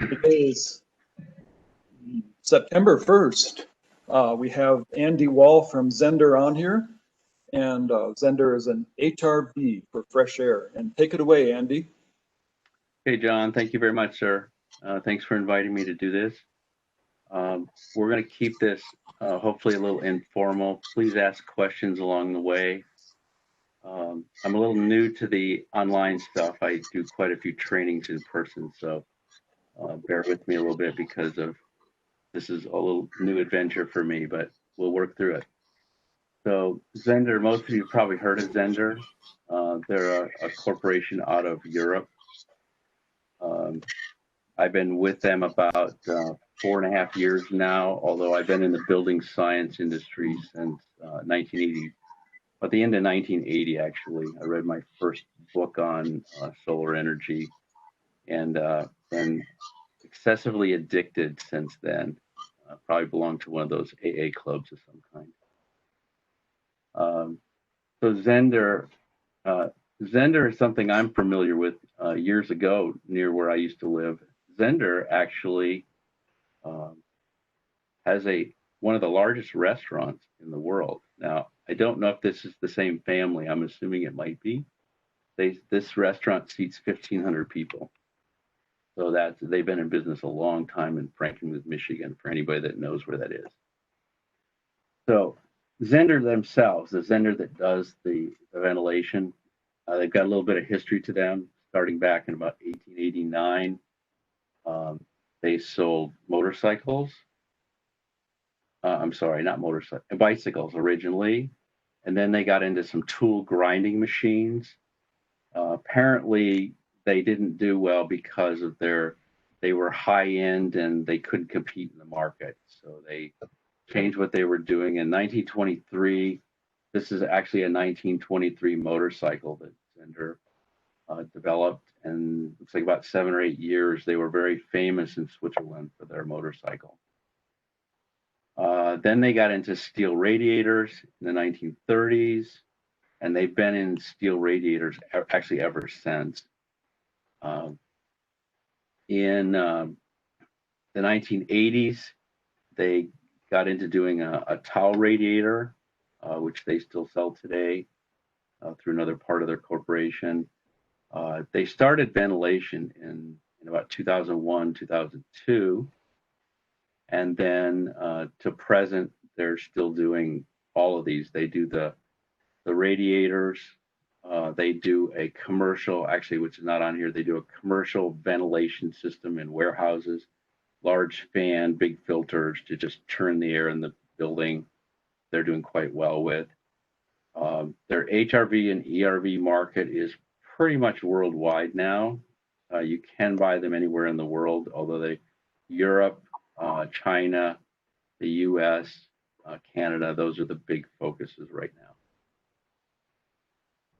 Today is September 1st. We have Andy Wahl from Zehnder on here, and Zehnder is an HRV for fresh air. And take it away, Andy. Hey, John. Thank you very much, sir. Thanks for inviting me to do this. We're going to keep this hopefully a little informal. Please ask questions along the way. I'm a little new to the online stuff. I do quite a few trainings in person, so bear with me a little bit because of this is a little new adventure for me, but we'll work through it. So Zehnder, most of you probably heard of Zehnder. They're a corporation out of Europe. I've been with them about 4.5 years now, although I've been in the building science industry since 1980. At the end of 1980, actually, I read my first book on solar energy and been excessively addicted since then. Probably belong to one of those AA clubs of some kind. So Zehnder is something I'm familiar with years ago near where I used to live. Zehnder actually has one of the largest restaurants in the world. Now, I don't know if this is the same family. I'm assuming it might be. This restaurant seats 1,500 people. So they've been in business a long time in Frankenmuth, Michigan, for anybody that knows where that is. So Zehnder themselves, the Zehnder that does the ventilation, they've got a little bit of history to them, starting back in about 1889. They sold motorcycles. I'm sorry, not motorcycles, bicycles originally. And then they got into some tool grinding machines. Apparently, they didn't do well because of they were high end and they couldn't compete in the market. So they changed what they were doing in 1923. This is actually a 1923 motorcycle that Zehnder developed, and looks like about 7 or 8 years they were very famous in Switzerland for their motorcycle. Then they got into steel radiators in the 1930s, and they've been in steel radiators actually ever since. In the 1980s, they got into doing a towel radiator, which they still sell today through another part of their corporation. They started ventilation in about 2001, 2002. And then to present, they're still doing all of these. They do the radiators. They do a commercial, actually, which is not on here. They do a commercial ventilation system in warehouses, large fan, big filters to just turn the air in the building. They're doing quite well with. Their HRV and ERV market is pretty much worldwide now. You can buy them anywhere in the world, although Europe, China, the US, Canada, those are the big focuses right now.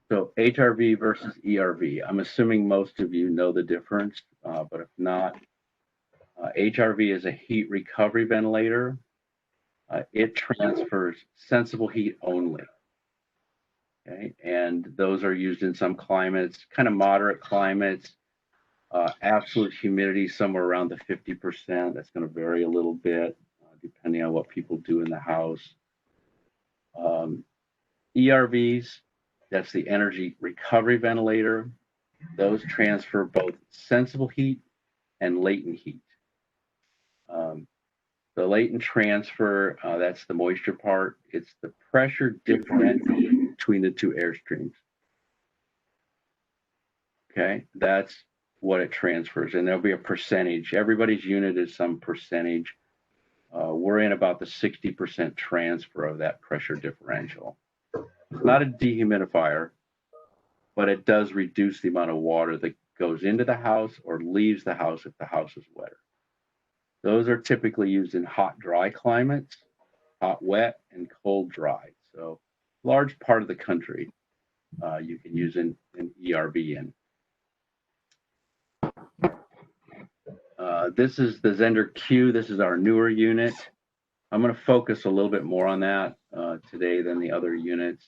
So HRV versus ERV. I'm assuming most of you know the difference, but if not, HRV is a heat recovery ventilator. It transfers sensible heat only. Okay, and those are used in some climates, kind of moderate climates. Absolute humidity somewhere around the 50%. That's going to vary a little bit depending on what people do in the house. ERVs, that's the energy recovery ventilator. Those transfer both sensible heat and latent heat. The latent transfer, that's the moisture part. It's the pressure differential between the two air streams. Okay, that's what it transfers, and there'll be a percentage. Everybody's unit is some percentage. We're in about the 60% transfer of that pressure differential. It's not a dehumidifier, but it does reduce the amount of water that goes into the house or leaves the house if the house is wetter. Those are typically used in hot, dry climates, hot, wet, and cold, dry. So large part of the country you can use an ERV in. This is the Zehnder Q. This is our newer unit. I'm going to focus a little bit more on that today than the other units.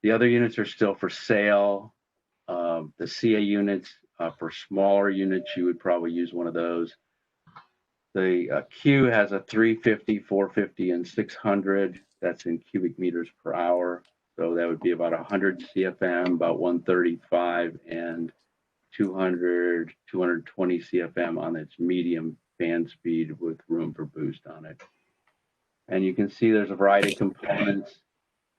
The other units are still for sale. The CA units For smaller units, you would probably use one of those. The Q has a 350, 450, and 600. That's in cubic meters per hour. So that would be about 100 CFM, about 135, and 200, 220 CFM on its medium fan speed with room for boost on it. And you can see there's a variety of components.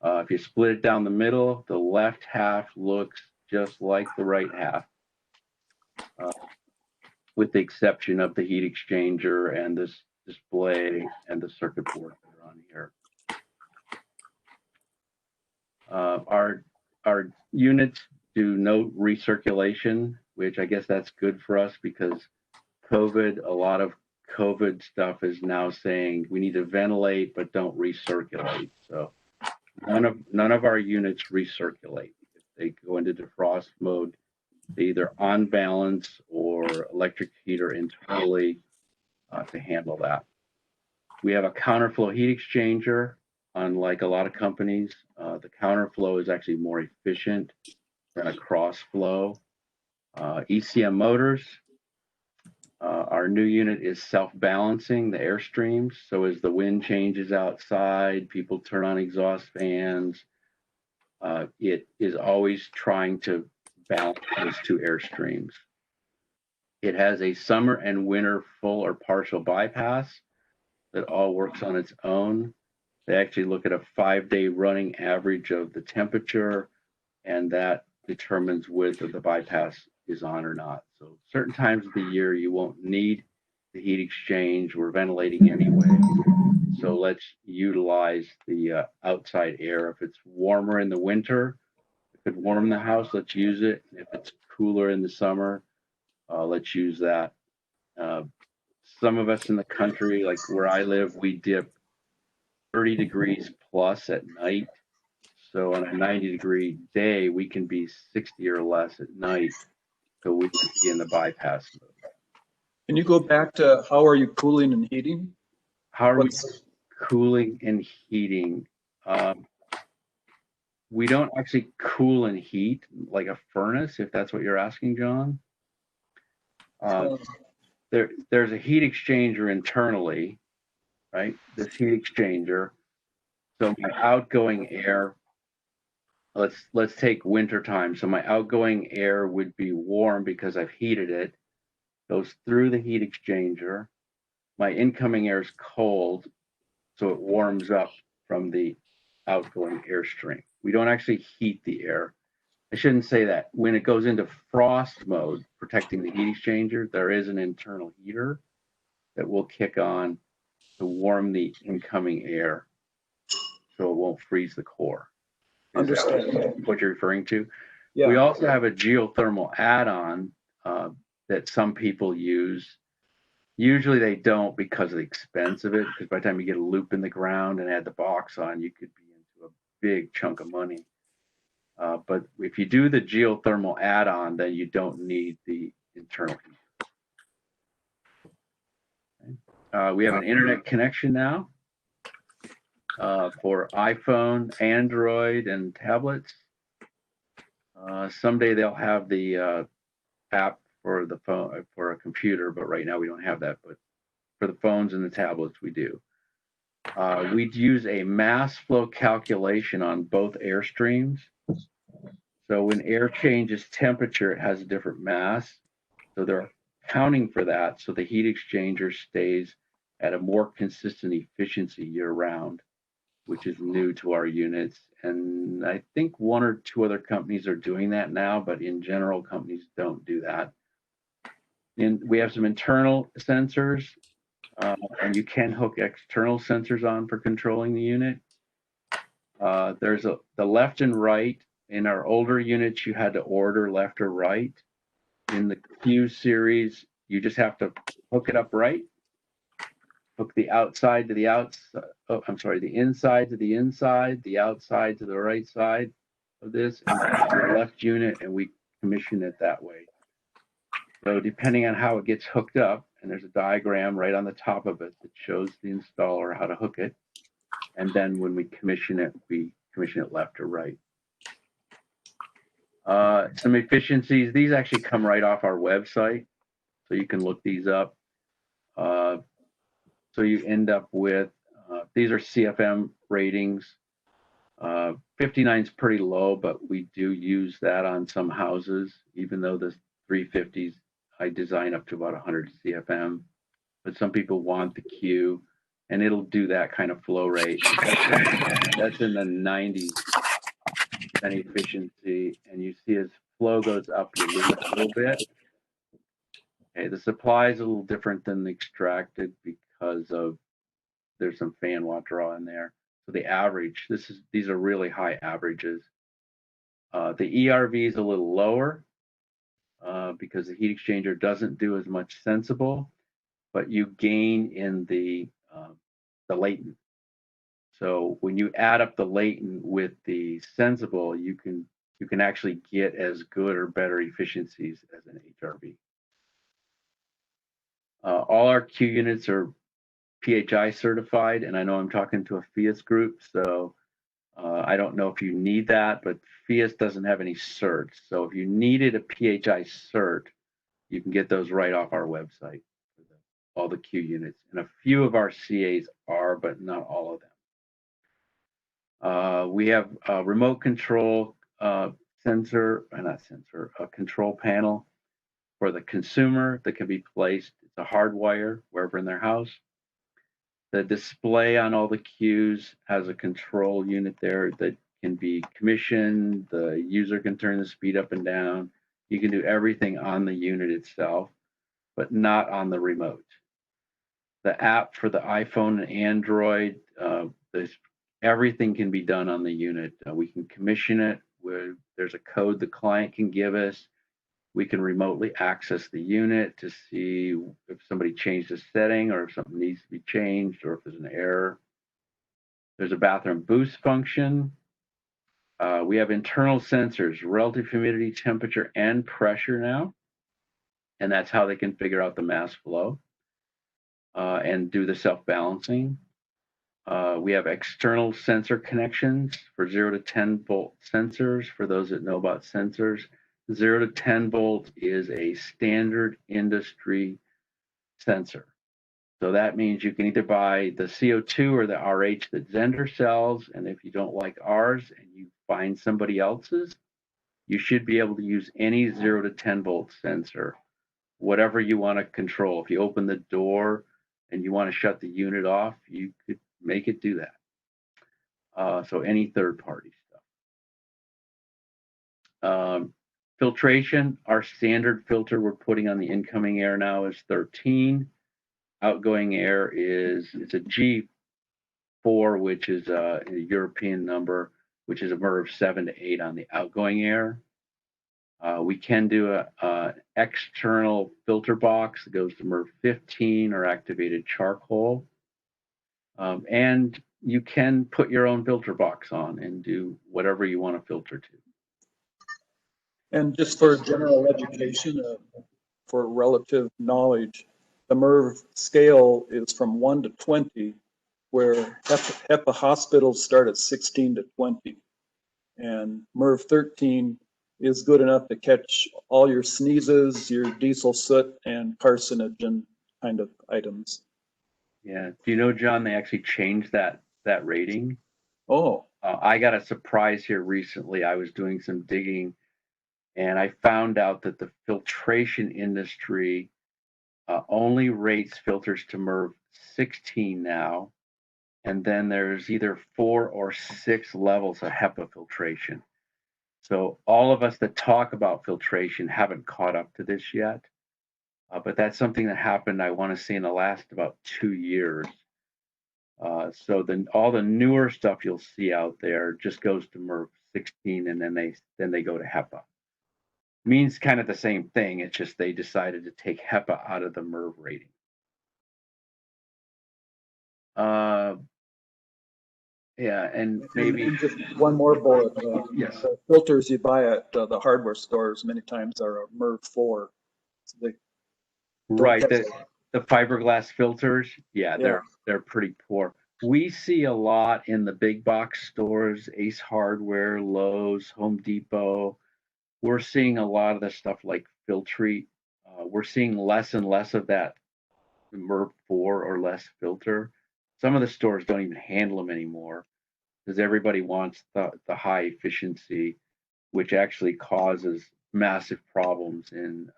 If you split it down the middle, the left half looks just like the right half, with the exception of the heat exchanger and this display and the circuit board that are on here. Our units do no recirculation, which I guess that's good for us because COVID, a lot of COVID stuff is now saying we need to ventilate but don't recirculate. So none of our units recirculate. If they go into defrost mode, they either on balance or electric heater internally to handle that. We have a counterflow heat exchanger. Unlike a lot of companies, the counterflow is actually more efficient than a cross flow. ECM motors. Our new unit is self-balancing the air streams. So as the wind changes outside, people turn on exhaust fans. It is always trying to balance those two air streams. It has a summer and winter full or partial bypass that all works on its own. They actually look at a 5-day running average of the temperature, and that determines whether the bypass is on or not. So certain times of the year, you won't need the heat exchange. We're ventilating anyway. So let's utilize the outside air. If it's warmer in the winter, if it warm the house, let's use it. If it's cooler in the summer, let's use that. Some of us in the country, like where I live, we dip 30 degrees plus at night. So on a 90-degree day, we can be 60 or less at night. So we can be in the bypass mode. Can you go back to how are you cooling and heating? How are we cooling and heating? We don't actually cool and heat like a furnace, if that's what you're asking, John. There's a heat exchanger internally, right? This heat exchanger. So my outgoing air, let's take winter time. So my outgoing air would be warm because I've heated it, goes through the heat exchanger. My incoming air is cold, so it warms up from the outgoing airstream. We don't actually heat the air. I shouldn't say that. When it goes into frost mode, protecting the heat exchanger, there is an internal heater that will kick on to warm the incoming air so it won't freeze the core. Understand what you're referring to? Yeah. We also have a geothermal add-on that some people use. Usually they don't because of the expense of it, because by the time you get a loop in the ground and add the box on, you could be into a big chunk of money. But if you do the geothermal add-on, then you don't need the internal heat. Okay. We have an internet connection now for iPhone, Android, and tablets. Someday they'll have the app for the phone, for a computer, but right now we don't have that. But for the phones and the tablets, we do. We'd use a mass flow calculation on both air streams. So when air changes temperature, it has a different mass. So they're accounting for that. So the heat exchanger stays at a more consistent efficiency year round, which is new to our units. And I think one or two other companies are doing that now, but in general, companies don't do that. And we have some internal sensors, and you can hook external sensors on for controlling the unit. There's the left and right. In our older units, you had to order left or right. In the Q series, you just have to hook it up right. Hook the outside to the outside. Oh, I'm sorry, the inside to the inside, the outside to the right side of this, and the left unit, and we commission it that way. So depending on how it gets hooked up, and there's a diagram right on the top of it that shows the installer how to hook it. And then when we commission it left or right. Some efficiencies. These actually come right off our website, so you can look these up. So you end up with, these are CFM ratings. 59 is pretty low, but we do use that on some houses, even though the 350s, I design up to about 100 CFM. But some people want the Q, and it'll do that kind of flow rate. That's in the 90s efficiency, and you see as flow goes up, you lose a little bit. Okay, the supply is a little different than the extracted because of there's some fan watt draw in there. So the average, these are really high averages. The ERV is a little lower because the heat exchanger doesn't do as much sensible, but you gain in the latent. So when you add up the latent with the sensible, you can actually get as good or better efficiencies as an HRV. All our Q units are PHI certified, and I know I'm talking to a FIAS group, so I don't know if you need that, but FIAS doesn't have any certs. So if you needed a PHI cert, you can get those right off our website, all the Q units. And a few of our CAs are, but not all of them. We have a remote control a control panel for the consumer that can be placed. It's a hardwire wherever in their house. The display on all the Qs has a control unit there that can be commissioned. The user can turn the speed up and down. You can do everything on the unit itself, but not on the remote. The app for the iPhone and Android, everything can be done on the unit. We can commission it. There's a code the client can give us. We can remotely access the unit to see if somebody changed a setting or if something needs to be changed or if there's an error. There's a bathroom boost function. We have internal sensors, relative humidity, temperature, and pressure now. And that's how they can figure out the mass flow and do the self-balancing. We have external sensor connections for 0 to 10 volt sensors. For those that know about sensors, 0 to 10 volt is a standard industry sensor. So that means you can either buy the CO2 or the RH that Zehnder sells, and if you don't like ours and you find somebody else's, you should be able to use any 0 to 10 volt sensor, whatever you want to control. If you open the door and you want to shut the unit off, you could make it do that. So any third party stuff. Filtration, our standard filter we're putting on the incoming air now is 13. Outgoing air it's a G4, which is a European number, which is a MERV 7 to 8 on the outgoing air. We can do an external filter box that goes to MERV 15 or activated charcoal. And you can put your own filter box on and do whatever you want to filter to. And just for general education, for relative knowledge, the MERV scale is from 1 to 20, where HEPA hospitals start at 16 to 20. And MERV 13 is good enough to catch all your sneezes, your diesel soot, and carcinogen kind of items. Yeah. Do you know, John, they actually changed that rating? Oh. I got a surprise here recently. I was doing some digging, and I found out that the filtration industry only rates filters to MERV 16 now, and then there's either 4 or 6 levels of HEPA filtration. So all of us that talk about filtration haven't caught up to this yet, but that's something that happened, I want to say, in the last about 2 years. So then all the newer stuff you'll see out there just goes to MERV 16, and then they go to HEPA. Means kind of the same thing. It's just they decided to take HEPA out of the MERV rating. Yeah, and maybe and just one more bullet. Yes. The filters you buy at the hardware stores many times are a MERV 4. So they right, the fiberglass filters, yeah, they're pretty poor. We see a lot in the big box stores, Ace Hardware, Lowe's, Home Depot, we're seeing a lot of the stuff like Filtrete. We're seeing less and less of that MERV 4 or less filter. Some of the stores don't even handle them anymore because everybody wants the high efficiency, which actually causes massive problems in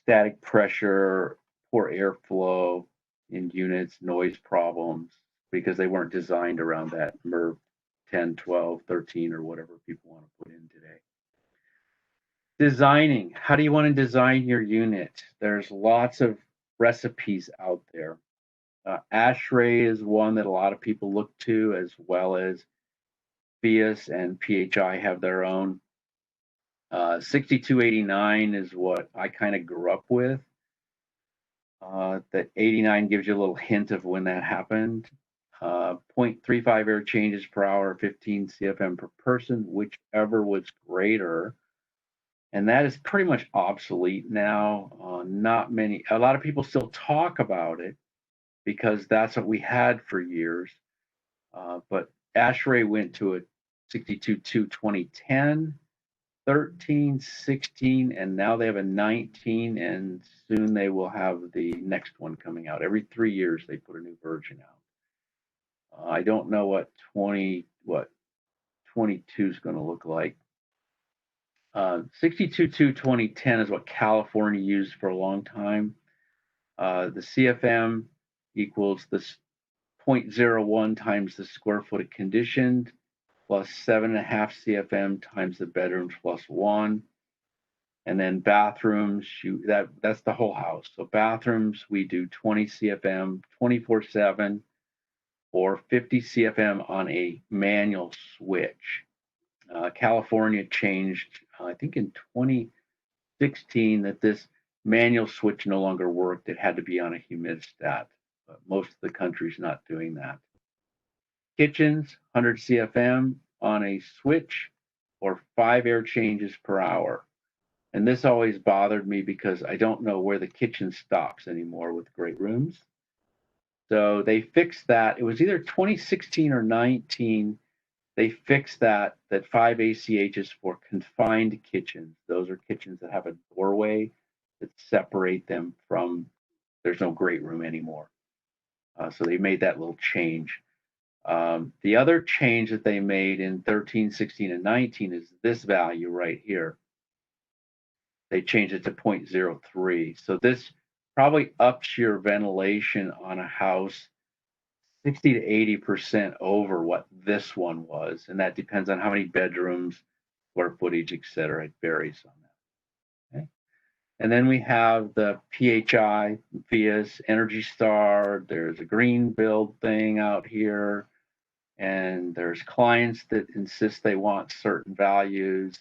static pressure, poor airflow in units, noise problems, because they weren't designed around that MERV 10, 12, 13, or whatever people want to put in today. Designing. How do you want to design your unit? There's lots of recipes out there. ASHRAE is one that a lot of people look to, as well as FIAS and PHI have their own. 6289 is what I kind of grew up with. The 89 gives you a little hint of when that happened. 0.35 air changes per hour, 15 CFM per person, whichever was greater. And that is pretty much obsolete now. A lot of people still talk about it because that's what we had for years. But ASHRAE went to a 62.2 2010, 13, 16, and now they have a 19, and soon they will have the next one coming out. Every 3 years they put a new version out. I don't know what 22 is going to look like. 62.2 2010 is what California used for a long time. The CFM equals the 0.01 times the square foot of conditioned plus 7.5 CFM times the bedrooms plus 1. And then bathrooms, that's the whole house. So bathrooms, we do 20 CFM 24/7 or 50 CFM on a manual switch. California changed, I think in 2016, that this manual switch no longer worked. It had to be on a humidistat, but most of the country's not doing that. Kitchens, 100 CFM on a switch or 5 air changes per hour. And this always bothered me because I don't know where the kitchen stops anymore with great rooms. So they fixed that. It was either 2016 or 19. They fixed that 5 ACH is for confined kitchens. Those are kitchens that have a doorway that separate them from, there's no great room anymore. So they made that little change. The other change that they made in 13, 16, and 19 is this value right here. They changed it to 0.03. So this probably ups your ventilation on a house 60 to 80% over what this one was. And that depends on how many bedrooms, square footage, et cetera. It varies on that. Okay. And then we have the PHI, FIAS, Energy Star. There's a green build thing out here. And there's clients that insist they want certain values.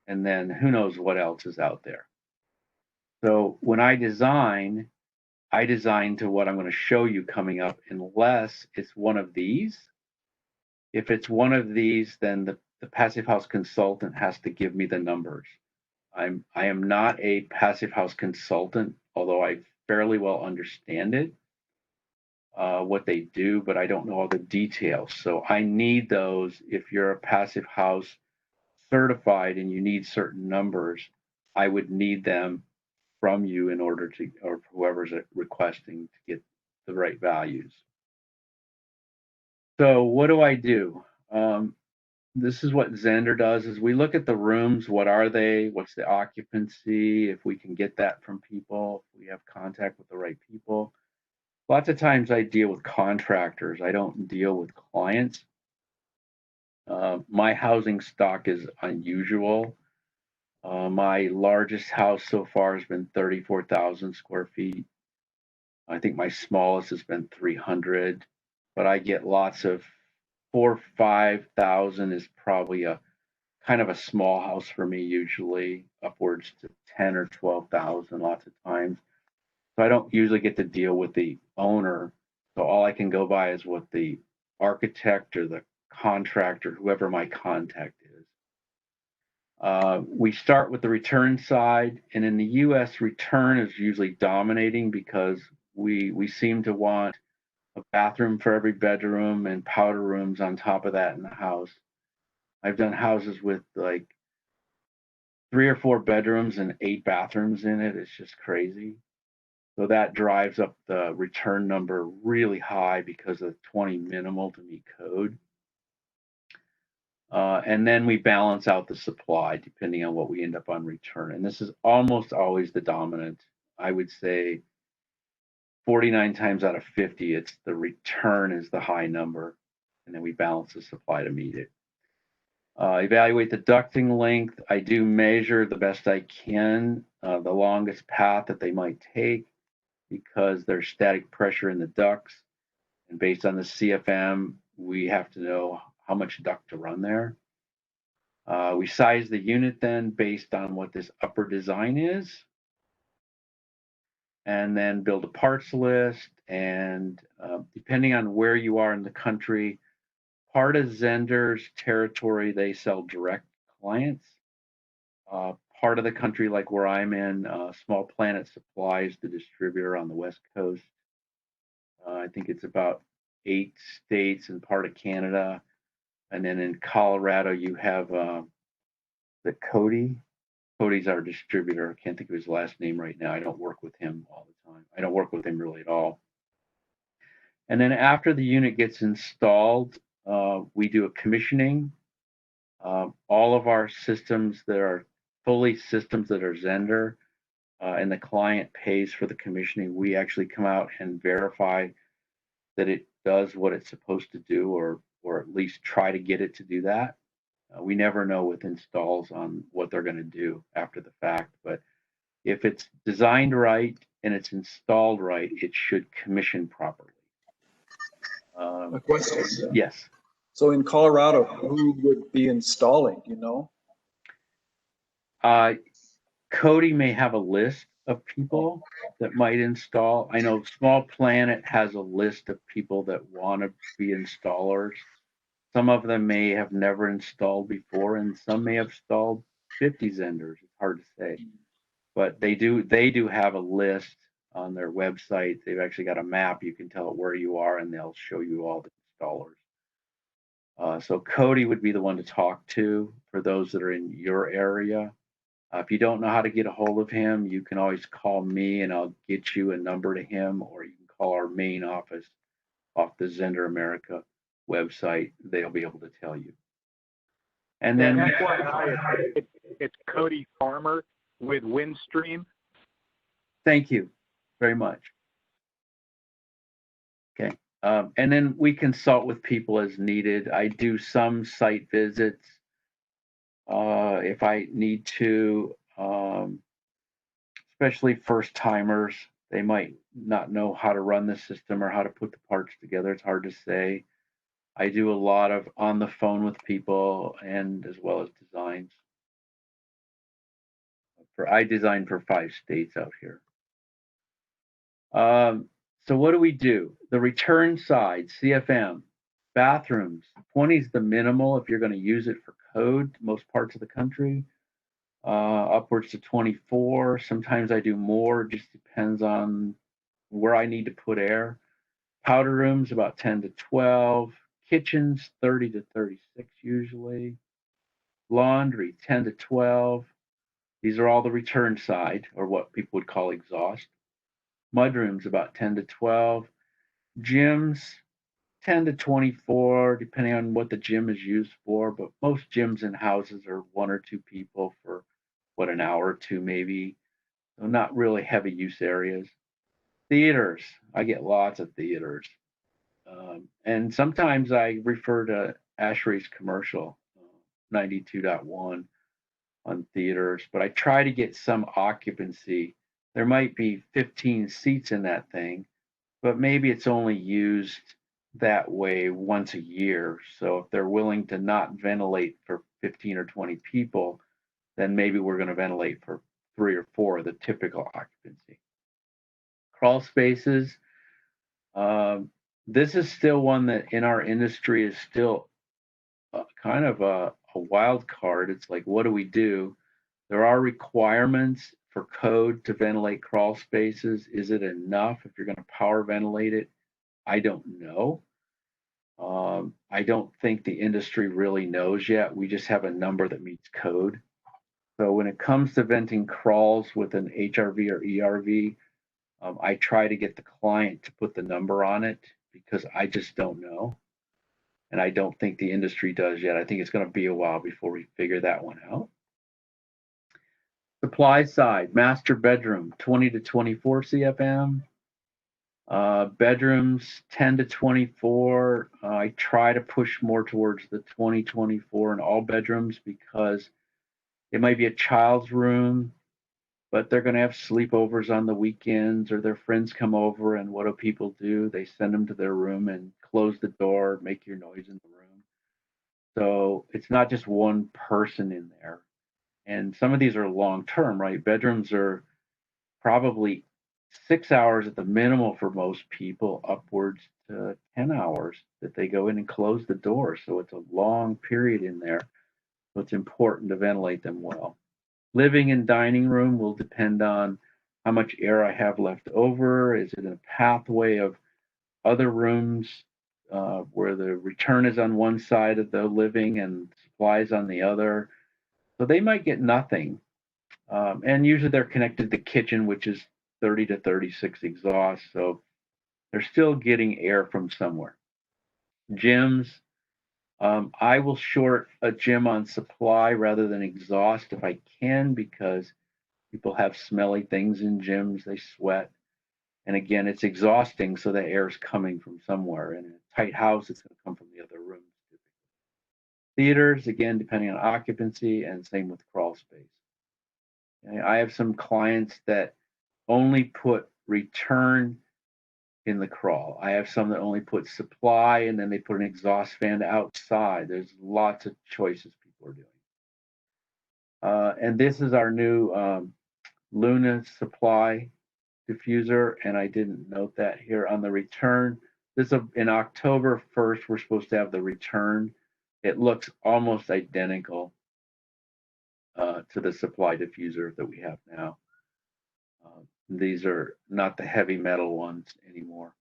And then who knows what else is out there. So when I design to what I'm going to show you coming up, unless it's one of these. If it's one of these, then the passive house consultant has to give me the numbers. I am not a passive house consultant, although I fairly well understand it, what they do, but I don't know all the details. So I need those. If you're a passive house certified and you need certain numbers, I would need them from you in order to, or whoever's requesting, to get the right values. So what do? This is what Zehnder does, is we look at the rooms. What are they? What's the occupancy? If we can get that from people, if we have contact with the right people. Lots of times I deal with contractors. I don't deal with clients. My housing stock is unusual. My largest house so far has been 34,000 square feet. I think my smallest has been 300, but I get lots of 4,000, 5,000 is probably a kind of a small house for me, usually upwards to 10 or 12,000 lots of times. So I don't usually get to deal with the owner. So all I can go by is what the architect or the contractor, whoever my contact is. We start with the return side, and in the US, return is usually dominating because we seem to want a bathroom for every bedroom and powder rooms on top of that in the house. I've done houses with like 3 or 4 bedrooms and 8 bathrooms in it. It's just crazy. So that drives up the return number really high because of 20 minimal to meet code. And then we balance out the supply depending on what we end up on return. And this is almost always the dominant. I would say 49 times out of 50, it's the return is the high number. And then we balance the supply to meet it. Evaluate the ducting length. I do measure the best I can the longest path that they might take because there's static pressure in the ducts. And based on the CFM, we have to know how much duct to run there. We size the unit then based on what this upper design is, and then build a parts list. And depending on where you are in the country, part of Zehnder's territory, they sell direct clients. Part of the country, like where I'm in, Small Planet Supplies, the distributor on the West Coast. I think it's about 8 states and part of Canada. And then in Colorado, you have the Cody. Cody's our distributor. I can't think of his last name right now. I don't work with him all the time. I don't work with him really at all. And then after the unit gets installed, we do a commissioning. All of our systems that are fully systems that are Zehnder, and the client pays for the commissioning, we actually come out and verify that it does what it's supposed to do, or at least try to get it to do that. We never know with installs on what they're going to do after the fact, but if it's designed right and it's installed right, it should commission properly. A question. Yes. So in Colorado, who would be installing, you know? Cody may have a list of people that might install. I know Small Planet has a list of people that want to be installers. Some of them may have never installed before, and some may have installed 50 Zehners. It's hard to say, but they do have a list on their website. They've actually got a map. You can tell it where you are, and they'll show you all the installers. So Cody would be the one to talk to for those that are in your area. If you don't know how to get a hold of him, you can always call me, and I'll get you a number to him, or you can call our main office off the Zehnder America website. They'll be able to tell you. And then FYI, it's Cody Farmer with Windstream. Thank you very much. Okay. And then we consult with people as needed. I do some site visits if I need to, especially first timers. They might not know how to run the system or how to put the parts together. It's hard to say. I do a lot of on the phone with people, and as well as designs. I design for 5 states out here. So what do we do? The return side, CFM, bathrooms, 20 is the minimal if you're going to use it for code, most parts of the country. Upwards to 24. Sometimes I do more, just depends on where I need to put air. Powder rooms, about 10 to 12. Kitchens, 30 to 36 usually. Laundry, 10 to 12. These are all the return side, or what people would call exhaust. Mudrooms, about 10 to 12. Gyms, 10 to 24, depending on what the gym is used for. But most gyms and houses are 1 or 2 people for, an hour or 2 maybe. So not really heavy use areas. Theaters, I get lots of theaters. And sometimes I refer to ASHRAE's commercial, 92.1 on theaters, but I try to get some occupancy. There might be 15 seats in that thing, but maybe it's only used that way once a year. So if they're willing to not ventilate for 15 or 20 people, then maybe we're going to ventilate for 3 or 4, the typical occupancy. Crawl spaces. This is still one that in our industry is still kind of a wild card. It's like, what do we do? There are requirements for code to ventilate crawl spaces. Is it enough if you're going to power ventilate it? I don't know. I don't think the industry really knows yet. We just have a number that meets code. So when it comes to venting crawls with an HRV or ERV, I try to get the client to put the number on it because I just don't know. And I don't think the industry does yet. I think it's going to be a while before we figure that one out. Supply side, master bedroom, 20 to 24 CFM. Bedrooms, 10 to 24. I try to push more towards the 20-24 in all bedrooms because it might be a child's room, but they're going to have sleepovers on the weekends or their friends come over. And what do people do? They send them to their room and close the door, make your noise in the room. So it's not just one person in there. And some of these are long term, right? Bedrooms are probably 6 hours at the minimum for most people, upwards to 10 hours that they go in and close the door. So it's a long period in there. So it's important to ventilate them well. Living and dining room will depend on how much air I have left over. Is it a pathway of other rooms where the return is on one side of the living and supplies on the other? So they might get nothing. And usually they're connected to the kitchen, which is 30 to 36 exhaust. So they're still getting air from somewhere. Gyms, I will short a gym on supply rather than exhaust if I can, because people have smelly things in gyms, they sweat. And again, it's exhausting, so the air is coming from somewhere. In a tight house, it's going to come from the other rooms. Theaters, again, depending on occupancy, and same with crawl space. I have some clients that only put return in the crawl. I have some that only put supply and then they put an exhaust fan outside. There's lots of choices people are doing. And this is our new Luna supply diffuser, and I didn't note that here on the return. This in October 1st, we're supposed to have the return. It looks almost identical to the supply diffuser that we have now. These are not the heavy metal ones anymore.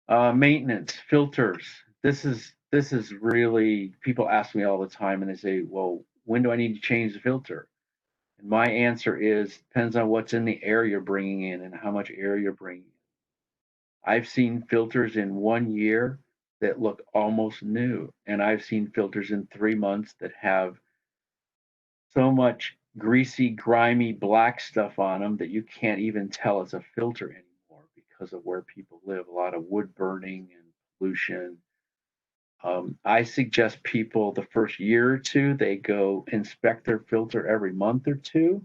Maintenance, filters. This is really, people ask me all the time and they say, well, when do I need to change the filter? And my answer is, depends on what's in the air you're bringing in and how much air you're bringing in. I've seen filters in 1 year that look almost new. And I've seen filters in 3 months that have so much greasy, grimy, black stuff on them that you can't even tell it's a filter anymore because of where people live. A lot of wood burning and pollution. I suggest people the first year or two, they go inspect their filter every month or two,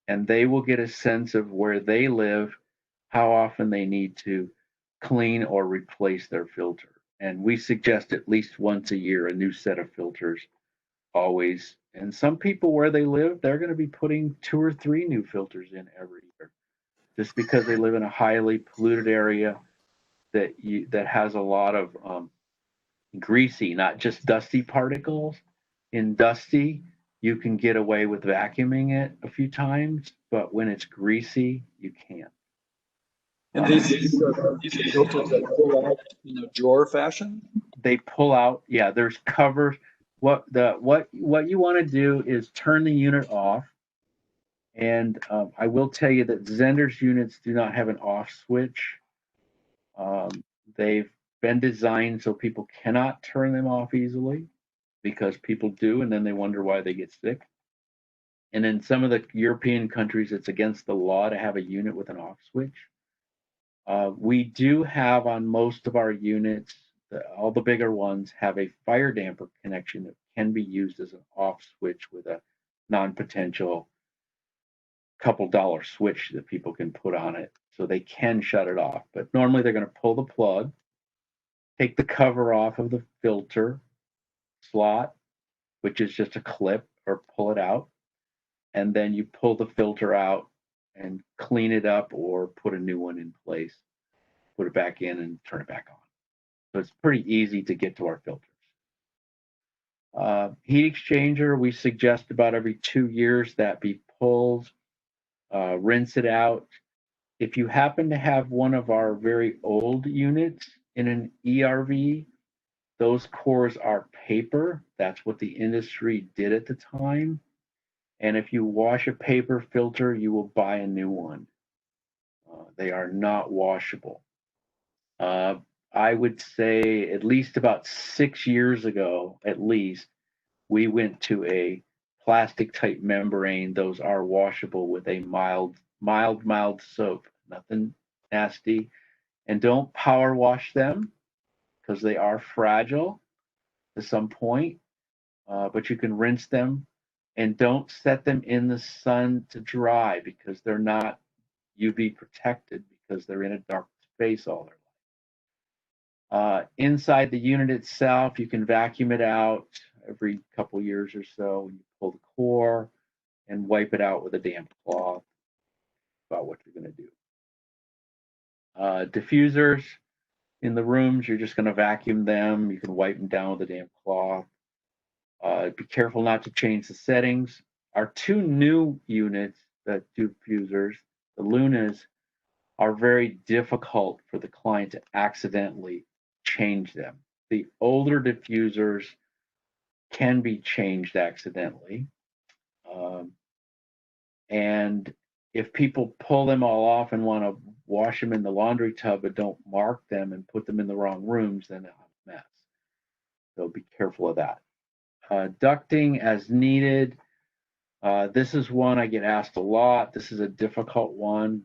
and they will get a sense of where they live, how often they need to clean or replace their filter. And we suggest at least once a year, a new set of filters always. And some people where they live, they're going to be putting 2 or 3 new filters in every year, just because they live in a highly polluted area that has a lot of greasy, not just dusty particles. In dusty, you can get away with vacuuming it a few times, but when it's greasy, you can't. And these are filters that pull out in a drawer fashion? They pull out, yeah, there's covers. What you want to do is turn the unit off. And I will tell you that Zehnder's units do not have an off switch. They've been designed so people cannot turn them off easily, because people do, and then they wonder why they get sick. And in some of the European countries, it's against the law to have a unit with an off switch. We do have on most of our units, all the bigger ones have a fire damper connection that can be used as an off switch with a non-potential couple dollar switch that people can put on it, so they can shut it off. But normally they're going to pull the plug, take the cover off of the filter slot, which is just a clip, or pull it out, and then you pull the filter out and clean it up or put a new one in place, put it back in and turn it back on. So it's pretty easy to get to our filters. Heat exchanger, we suggest about every 2 years that be pulled, rinse it out. If you happen to have one of our very old units in an ERV, those cores are paper. That's what the industry did at the time. And if you wash a paper filter, you will buy a new one. They are not washable. I would say at least about 6 years ago, at least, we went to a plastic type membrane. Those are washable with a mild soap, nothing nasty. And don't power wash them because they are fragile to some point, but you can rinse them. And don't set them in the sun to dry because they're not UV protected because they're in a dark space all their life. Inside the unit itself, you can vacuum it out every couple years or so. You pull the core and wipe it out with a damp cloth. About what you're going to do. Diffusers in the rooms, you're just going to vacuum them. You can wipe them down with a damp cloth. Be careful not to change the settings. Our two new units that do diffusers, the Lunas, are very difficult for the client to accidentally change them. The older diffusers can be changed accidentally. And if people pull them all off and want to wash them in the laundry tub but don't mark them and put them in the wrong rooms, then they'll have a mess. So be careful of that. Ducting as needed. This is one I get asked a lot. This is a difficult one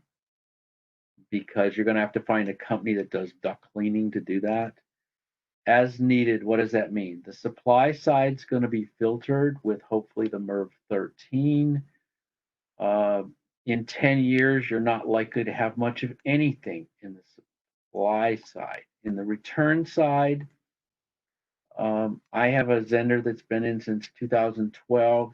because you're going to have to find a company that does duct cleaning to do that. As needed, what does that mean? The supply side's going to be filtered with hopefully the MERV 13. In 10 years, you're not likely to have much of anything in the supply side. In the return side, I have a Zehnder that's been in since 2012.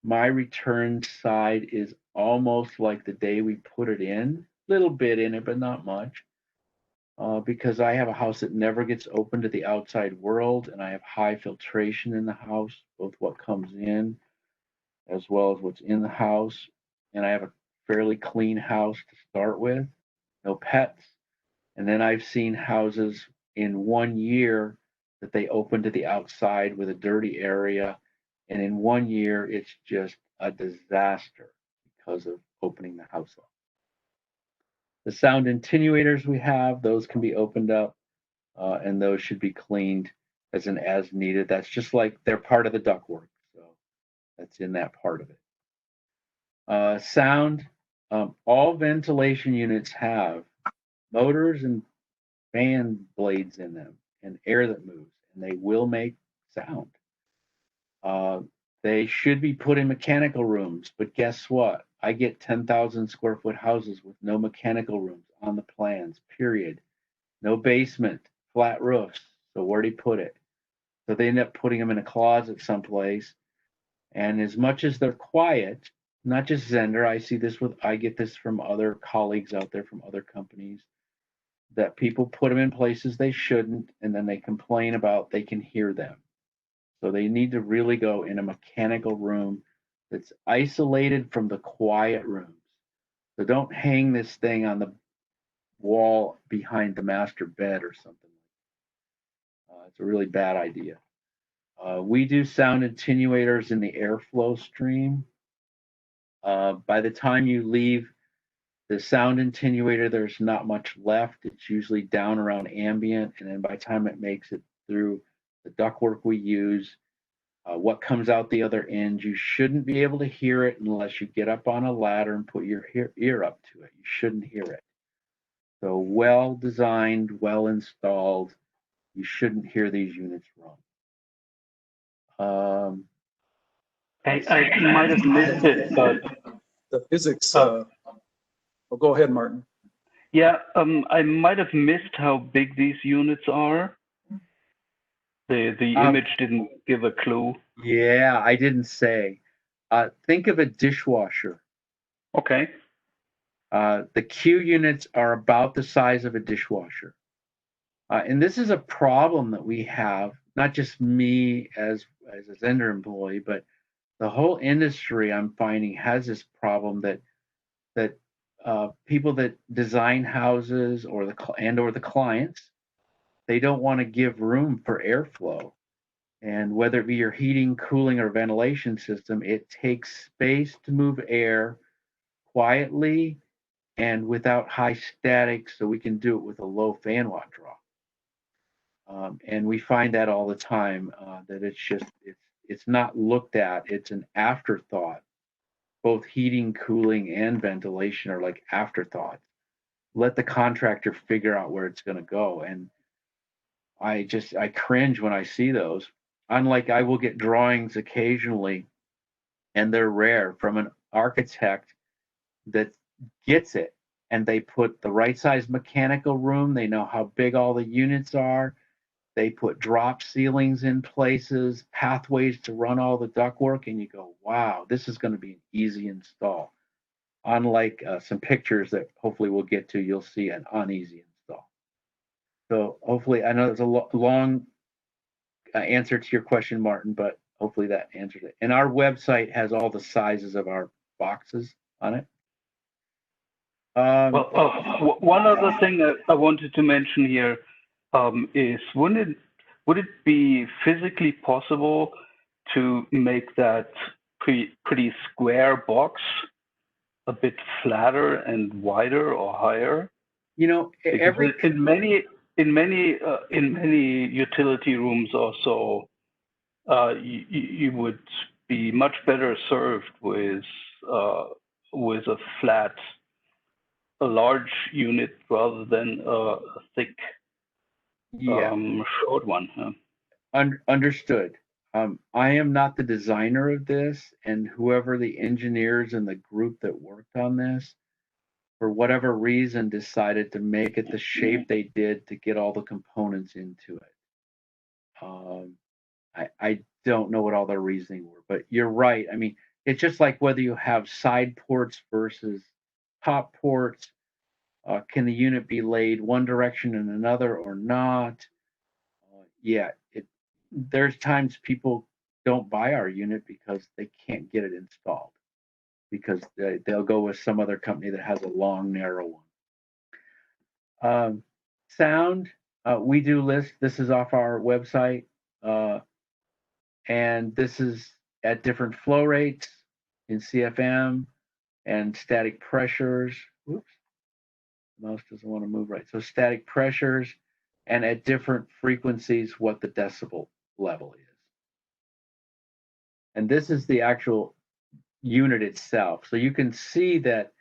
My return side is almost like the day we put it in, a little bit in it, but not much, because I have a house that never gets open to the outside world, and I have high filtration in the house, both what comes in as well as what's in the house. And I have a fairly clean house to start with, no pets. And then I've seen houses in 1 year that they open to the outside with a dirty area. And in 1 year, it's just a disaster because of opening the house up. The sound attenuators we have, those can be opened up, and those should be cleaned as needed. That's just like they're part of the ductwork. So that's in that part of it. Sound, all ventilation units have motors and fan blades in them and air that moves, and they will make sound. They should be put in mechanical rooms, but guess what? I get 10,000 square foot houses with no mechanical rooms on the plans, period. No basement, flat roofs. So where do you put it? So they end up putting them in a closet someplace. And as much as they're quiet, not just Zehnder, I get this from other colleagues out there from other companies, that people put them in places they shouldn't, and then they complain about they can hear them. So they need to really go in a mechanical room that's isolated from the quiet rooms. So don't hang this thing on the wall behind the master bed or something. It's a really bad idea. We do sound attenuators in the airflow stream. By the time you leave the sound attenuator, there's not much left. It's usually down around ambient, and then by the time it makes it through the ductwork we use, what comes out the other end, you shouldn't be able to hear it unless you get up on a ladder and put your ear up to it. You shouldn't hear it. So well designed, well installed, you shouldn't hear these units wrong. I might have missed it, but The physics, well, go ahead, Martin. yeah, I might have missed how big these units are. The image didn't give a clue. Yeah, I didn't say. Think of a dishwasher. Okay. The Q units are about the size of a dishwasher. And this is a problem that we have, not just me as a Zehnder employee, but the whole industry I'm finding has this problem that people that design houses or the clients, they don't want to give room for airflow. And whether it be your heating, cooling, or ventilation system, it takes space to move air quietly and without high static, so we can do it with a low fan watt draw. And we find that all the time, that it's not looked at, it's an afterthought. Both heating, cooling, and ventilation are like afterthoughts. Let the contractor figure out where it's going to go. And I cringe when I see those. Unlike, I will get drawings occasionally, and they're rare, from an architect that gets it, and they put the right size mechanical room. They know how big all the units are. They put drop ceilings in places, pathways to run all the ductwork, and you go, wow, this is going to be an easy install. Unlike some pictures that hopefully we'll get to, you'll see an uneasy install. So hopefully, I know it's a long answer to your question, Martin, but hopefully that answered it. And our website has all the sizes of our boxes on it. One other thing that I wanted to mention here is, would it be physically possible to make that pretty square box a bit flatter and wider or higher? You know, in many utility rooms also, you would be much better served with a flat, a large unit rather than a thick, short one. Understood. I am not the designer of this, and whoever the engineers in the group that worked on this, for whatever reason, decided to make it the shape they did to get all the components into it. I don't know what all their reasoning were, but you're right. I mean, it's just like whether you have side ports versus top ports. Can the unit be laid one direction and another or not? There's times people don't buy our unit because they can't get it installed, because they'll go with some other company that has a long, narrow one. Sound, we do list. This is off our website, and this is at different flow rates in CFM and static pressures. Oops, mouse doesn't want to move right. So static pressures, and at different frequencies, what the decibel level is. And this is the actual unit itself. So you can see that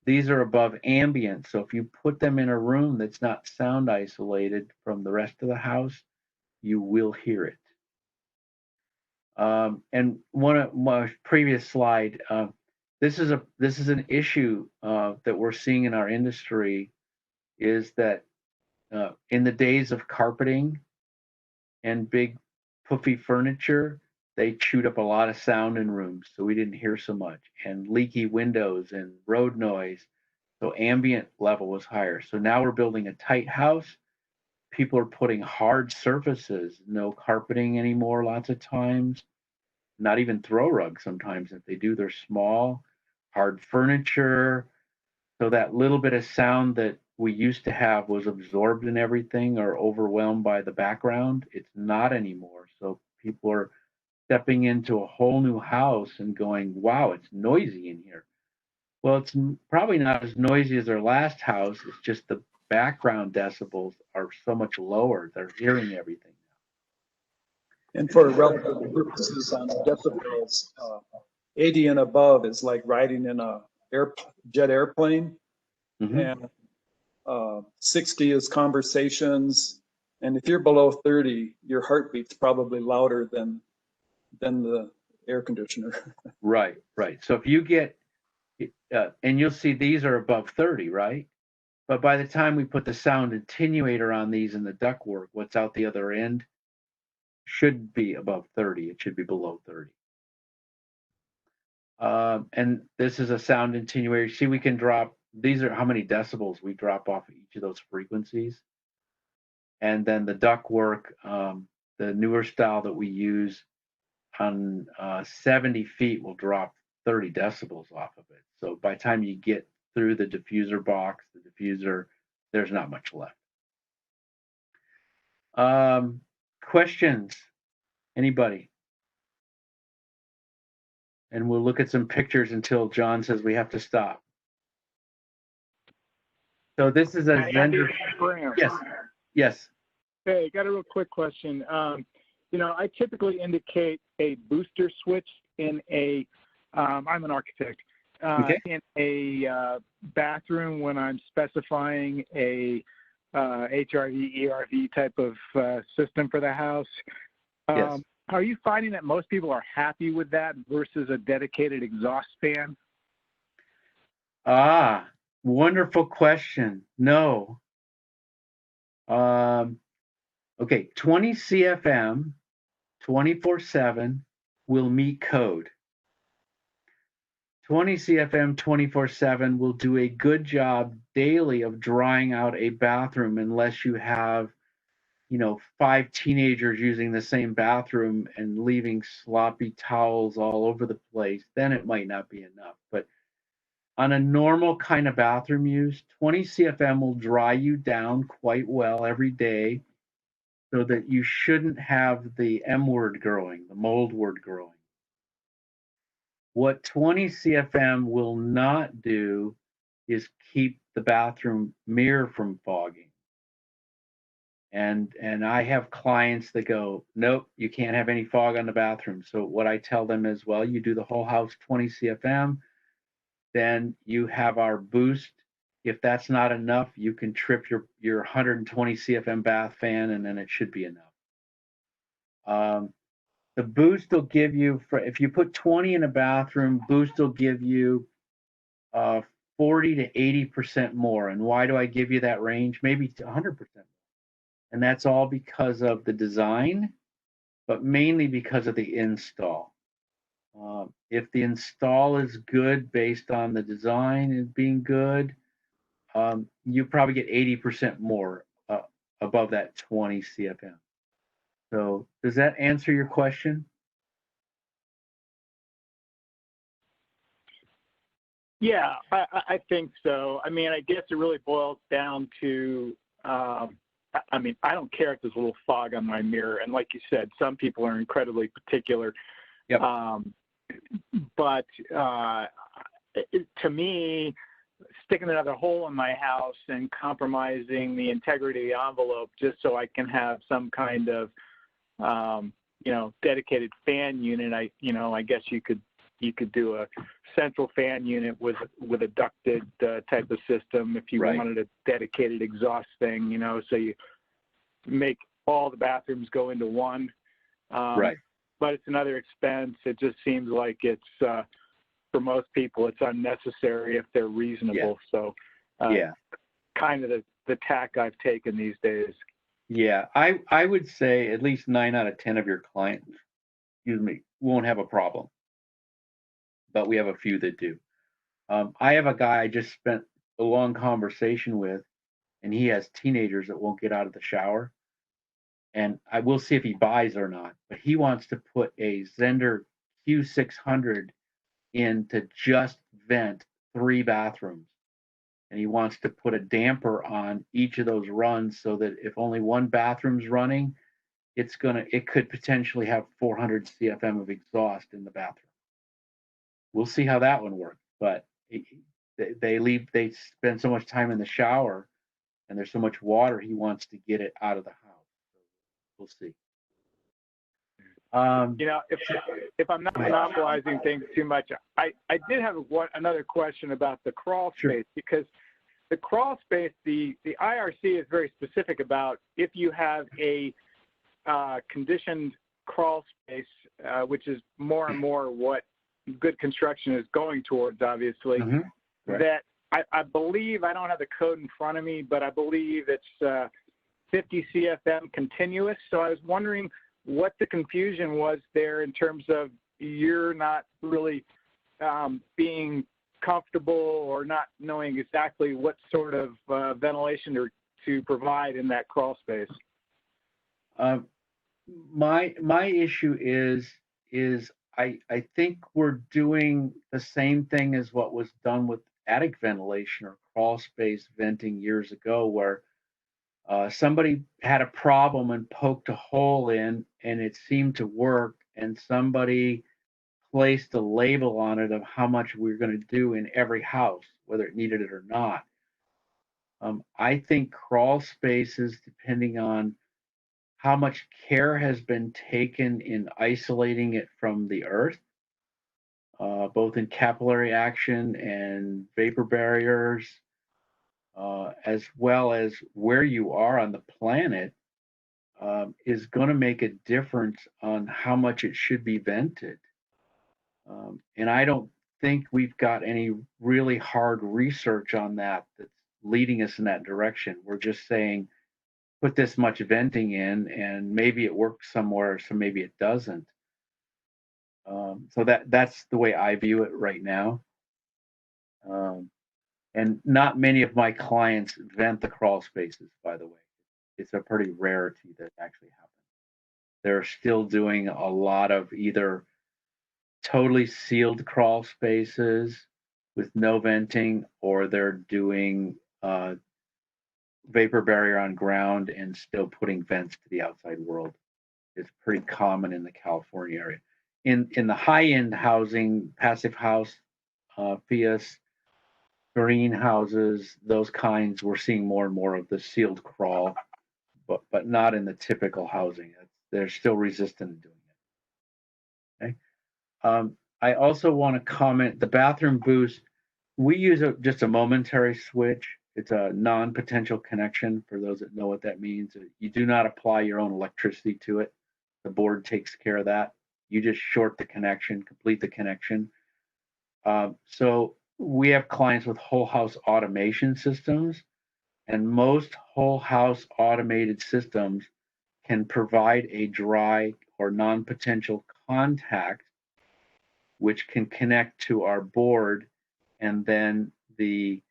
these are above ambient. So if you put them in a room that's not sound isolated from the rest of the house, you will hear it. And one of my previous slide, this is an issue that we're seeing in our industry, is that in the days of carpeting and big puffy furniture, they chewed up a lot of sound in rooms, so we didn't hear so much, and leaky windows and road noise. So ambient level was higher. So now we're building a tight house. People are putting hard surfaces, no carpeting anymore lots of times, not even throw rugs sometimes. If they do, they're small, hard furniture. So that little bit of sound that we used to have was absorbed in everything or overwhelmed by the background. It's not anymore. So people are stepping into a whole new house and going, wow, it's noisy in here. Well, it's probably not as noisy as their last house. It's just the background decibels are so much lower. They're hearing everything. And for relative purposes on decibels, 80 and above is like riding in a jet airplane. Mm-hmm. And 60 is conversations. And if you're below 30, your heartbeat's probably louder than the air conditioner. Right. So if you get, and you'll see these are above 30, right? But by the time we put the sound attenuator on these in the ductwork, what's out the other end should be above 30. It should be below 30. And this is a sound attenuator. See, we can drop, these are how many decibels we drop off of each of those frequencies. And then the ductwork, the newer style that we use on 70 feet will drop 30 decibels off of it. So by the time you get through the diffuser box, the diffuser, there's not much left. Questions? Anybody? And we'll look at some pictures until John says we have to stop. So this is a Zehnder. Yes. Yes. Hey, got a real quick question. I typically indicate a booster switch in a, I'm an architect, Okay. in a bathroom when I'm specifying a HRV, ERV type of system for the house. Yes. Are you finding that most people are happy with that versus a dedicated exhaust fan? Ah, wonderful question. No. Okay, 20 CFM 24/7 will meet code. 20 CFM 24/7 will do a good job daily of drying out a bathroom unless you have, 5 teenagers using the same bathroom and leaving sloppy towels all over the place. Then it might not be enough. But on a normal kind of bathroom use, 20 CFM will dry you down quite well every day so that you shouldn't have the M word growing, the mold word growing. What 20 CFM will not do is keep the bathroom mirror from fogging. And I have clients that go, nope, you can't have any fog on the bathroom. So what I tell them is, well, you do the whole house 20 CFM, then you have our boost. If that's not enough, you can trip your 120 CFM bath fan, and then it should be enough. The boost will give you, if you put 20 in a bathroom, boost will give you 40 to 80% more. And why do I give you that range? Maybe 100%. And that's all because of the design, but mainly because of the install. If the install is good based on the design and being good, you probably get 80% more above that 20 CFM. So does that answer your question? Yeah, I think so. I mean, I guess it really boils down to, I don't care if there's a little fog on my mirror. And like you said, some people are incredibly particular. Yep. But to me, sticking another hole in my house and compromising the integrity of the envelope just so I can have some kind of, dedicated fan unit, I guess you could do a central fan unit with a ducted type of system if you Right. wanted a dedicated exhaust thing, so you make all the bathrooms go into one. Right. But it's another expense. It just seems like it's, for most people, it's unnecessary if they're reasonable. Yeah. So kind of the tack I've taken these days. Yeah, I would say at least 9 out of 10 of your clients, won't have a problem. But we have a few that do. I have a guy I just spent a long conversation with, and he has teenagers that won't get out of the shower. And I will see if he buys or not. But he wants to put a Zehnder Q600 in to just vent 3 bathrooms. And he wants to put a damper on each of those runs so that if only one bathroom's running, it could potentially have 400 CFM of exhaust in the bathroom. We'll see how that one works. But they spend so much time in the shower and there's so much water, he wants to get it out of the house. So we'll see. If I'm not monopolizing things too much, I did have another question about the crawl space, because the crawl space, the IRC is very specific about if you have a conditioned crawl space, which is more and more what good construction is going towards, obviously, right. That I believe, I don't have the code in front of me, but I believe it's 50 CFM continuous. So I was wondering what the confusion was there in terms of you're not really being comfortable or not knowing exactly what sort of ventilation to provide in that crawl space. My issue is I think we're doing the same thing as what was done with attic ventilation or crawl space venting years ago, where somebody had a problem and poked a hole in, and it seemed to work, and somebody placed a label on it of how much we were going to do in every house, whether it needed it or not. I think crawl spaces, depending on how much care has been taken in isolating it from the earth, both in capillary action and vapor barriers, as well as where you are on the planet, is going to make a difference on how much it should be vented. And I don't think we've got any really hard research on that that's leading us in that direction. We're just saying, put this much venting in, and maybe it works somewhere, so maybe it doesn't. So that's the way I view it right now. And not many of my clients vent the crawl spaces, by the way. It's a pretty rarity that actually happens. They're still doing a lot of either totally sealed crawl spaces with no venting, or they're doing vapor barrier on ground and still putting vents to the outside world. It's pretty common in the California area. In the high-end housing, passive house, FIAS, greenhouses, those kinds, we're seeing more and more of the sealed crawl, but not in the typical housing. They're still resistant to doing it. Okay. I also want to comment the bathroom boost. We use just a momentary switch. It's a non-potential connection for those that know what that means. You do not apply your own electricity to it. The board takes care of that. You just short the connection, complete the connection. So we have clients with whole house automation systems, and most whole house automated systems can provide a dry or non-potential contact, which can connect to our board, and then the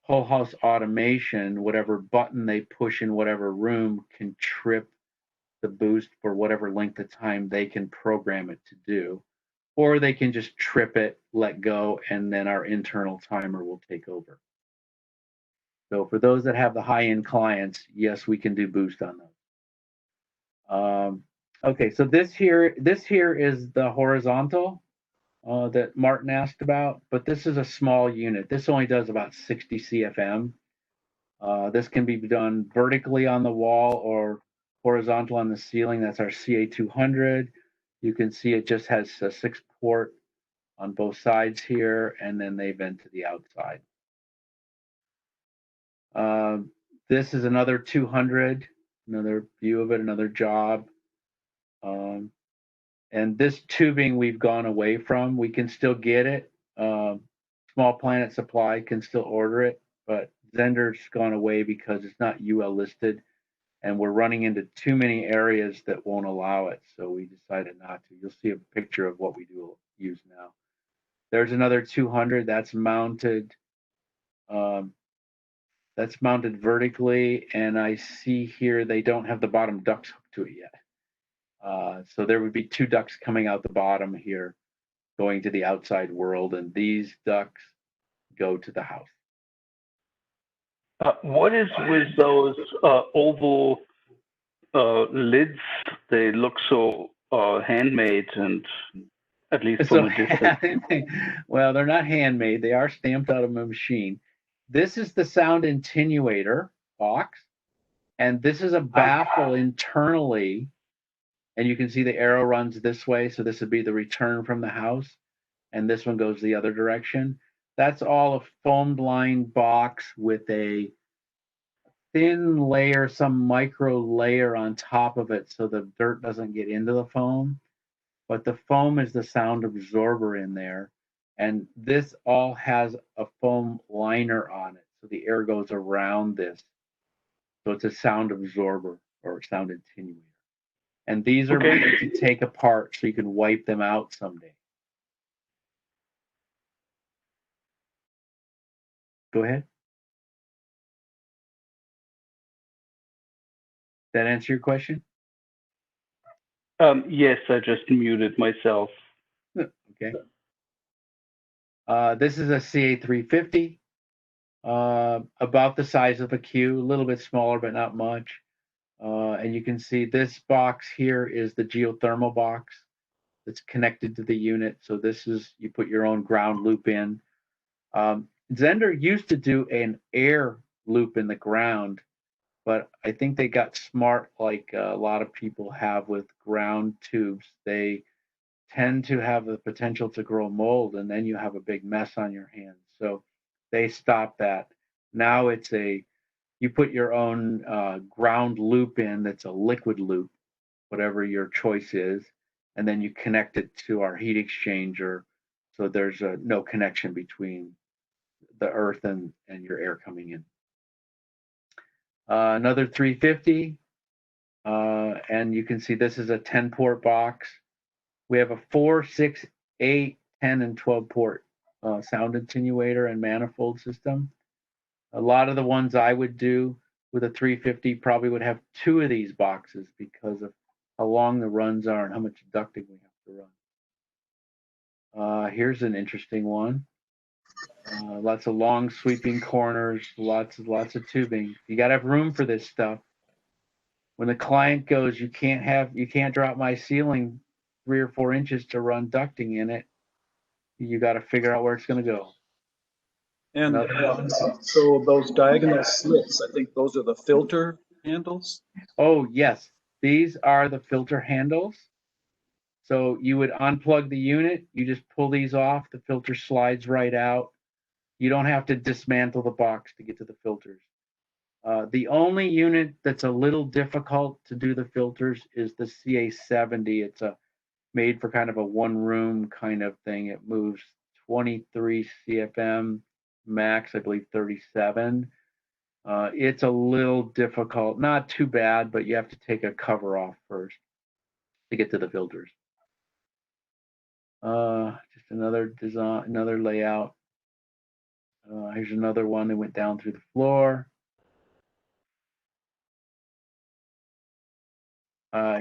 whole house automation, whatever button they push in whatever room, can trip the boost for whatever length of time they can program it to do. Or they can just trip it, let go, and then our internal timer will take over. So for those that have the high-end clients, yes, we can do boost on those. Okay, so this here is the horizontal that Martin asked about, but this is a small unit. This only does about 60 CFM. This can be done vertically on the wall or horizontal on the ceiling. That's our CA200. You can see it just has a 6-port on both sides here, and then they vent to the outside. This is another 200, another view of it, another job. And this tubing we've gone away from. We can still get it. Small Planet Supply can still order it, but Zehnder's gone away because it's not UL listed, and we're running into too many areas that won't allow it. So we decided not to. You'll see a picture of what we do use now. There's another 200 that's mounted. That's mounted vertically, and I see here they don't have the bottom ducts hooked to it yet. So there would be 2 ducts coming out the bottom here, going to the outside world, and these ducts go to the house. What is with those oval lids? They look so handmade, and at least from a distance. Well, they're not handmade. They are stamped out of a machine. This is the sound attenuator box, and this is a baffle internally. And you can see the arrow runs this way, so this would be the return from the house, and this one goes the other direction. That's all a foamed line box with a thin layer, some micro layer on top of it so the dirt doesn't get into the foam. But the foam is the sound absorber in there. And this all has a foam liner on it. So the air goes around this. So it's a sound absorber or sound attenuator. And these are made to take apart so you can wipe them out someday. Go ahead. That answer your question? Yes, I just muted myself. Okay. This is a CA350. about the size of a Q, a little bit smaller, but not much. And you can see this box here is the geothermal box that's connected to the unit. So this is, you put your own ground loop in. Zehnder used to do an air loop in the ground, but I think they got smart like a lot of people have with ground tubes. They tend to have the potential to grow mold, and then you have a big mess on your hands. So they stopped that. Now it's you put your own ground loop in that's a liquid loop, whatever your choice is, and then you connect it to our heat exchanger. So there's no connection between the earth and your air coming in. Another 350, and you can see this is a 10-port box. We have a 4, 6, 8, 10, and 12-port sound attenuator and manifold system. A lot of the ones I would do with a 350 probably would have 2 of these boxes because of how long the runs are and how much ducting we have to run. Here's an interesting one. Lots of long sweeping corners, lots of tubing. You got to have room for this stuff. When the client goes, you can't drop my ceiling 3 or 4 inches to run ducting in it. You got to figure out where it's going to go. And so those diagonal slits, I think those are the filter handles. Oh, yes. These are the filter handles. So you would unplug the unit. You just pull these off. The filter slides right out. You don't have to dismantle the box to get to the filters. The only unit that's a little difficult to do the filters is the CA70. It's made for kind of a one-room kind of thing. It moves 23 CFM, max, I believe 37. It's a little difficult, not too bad, but you have to take a cover off first to get to the filters. Just another design, another layout. Here's another one that went down through the floor.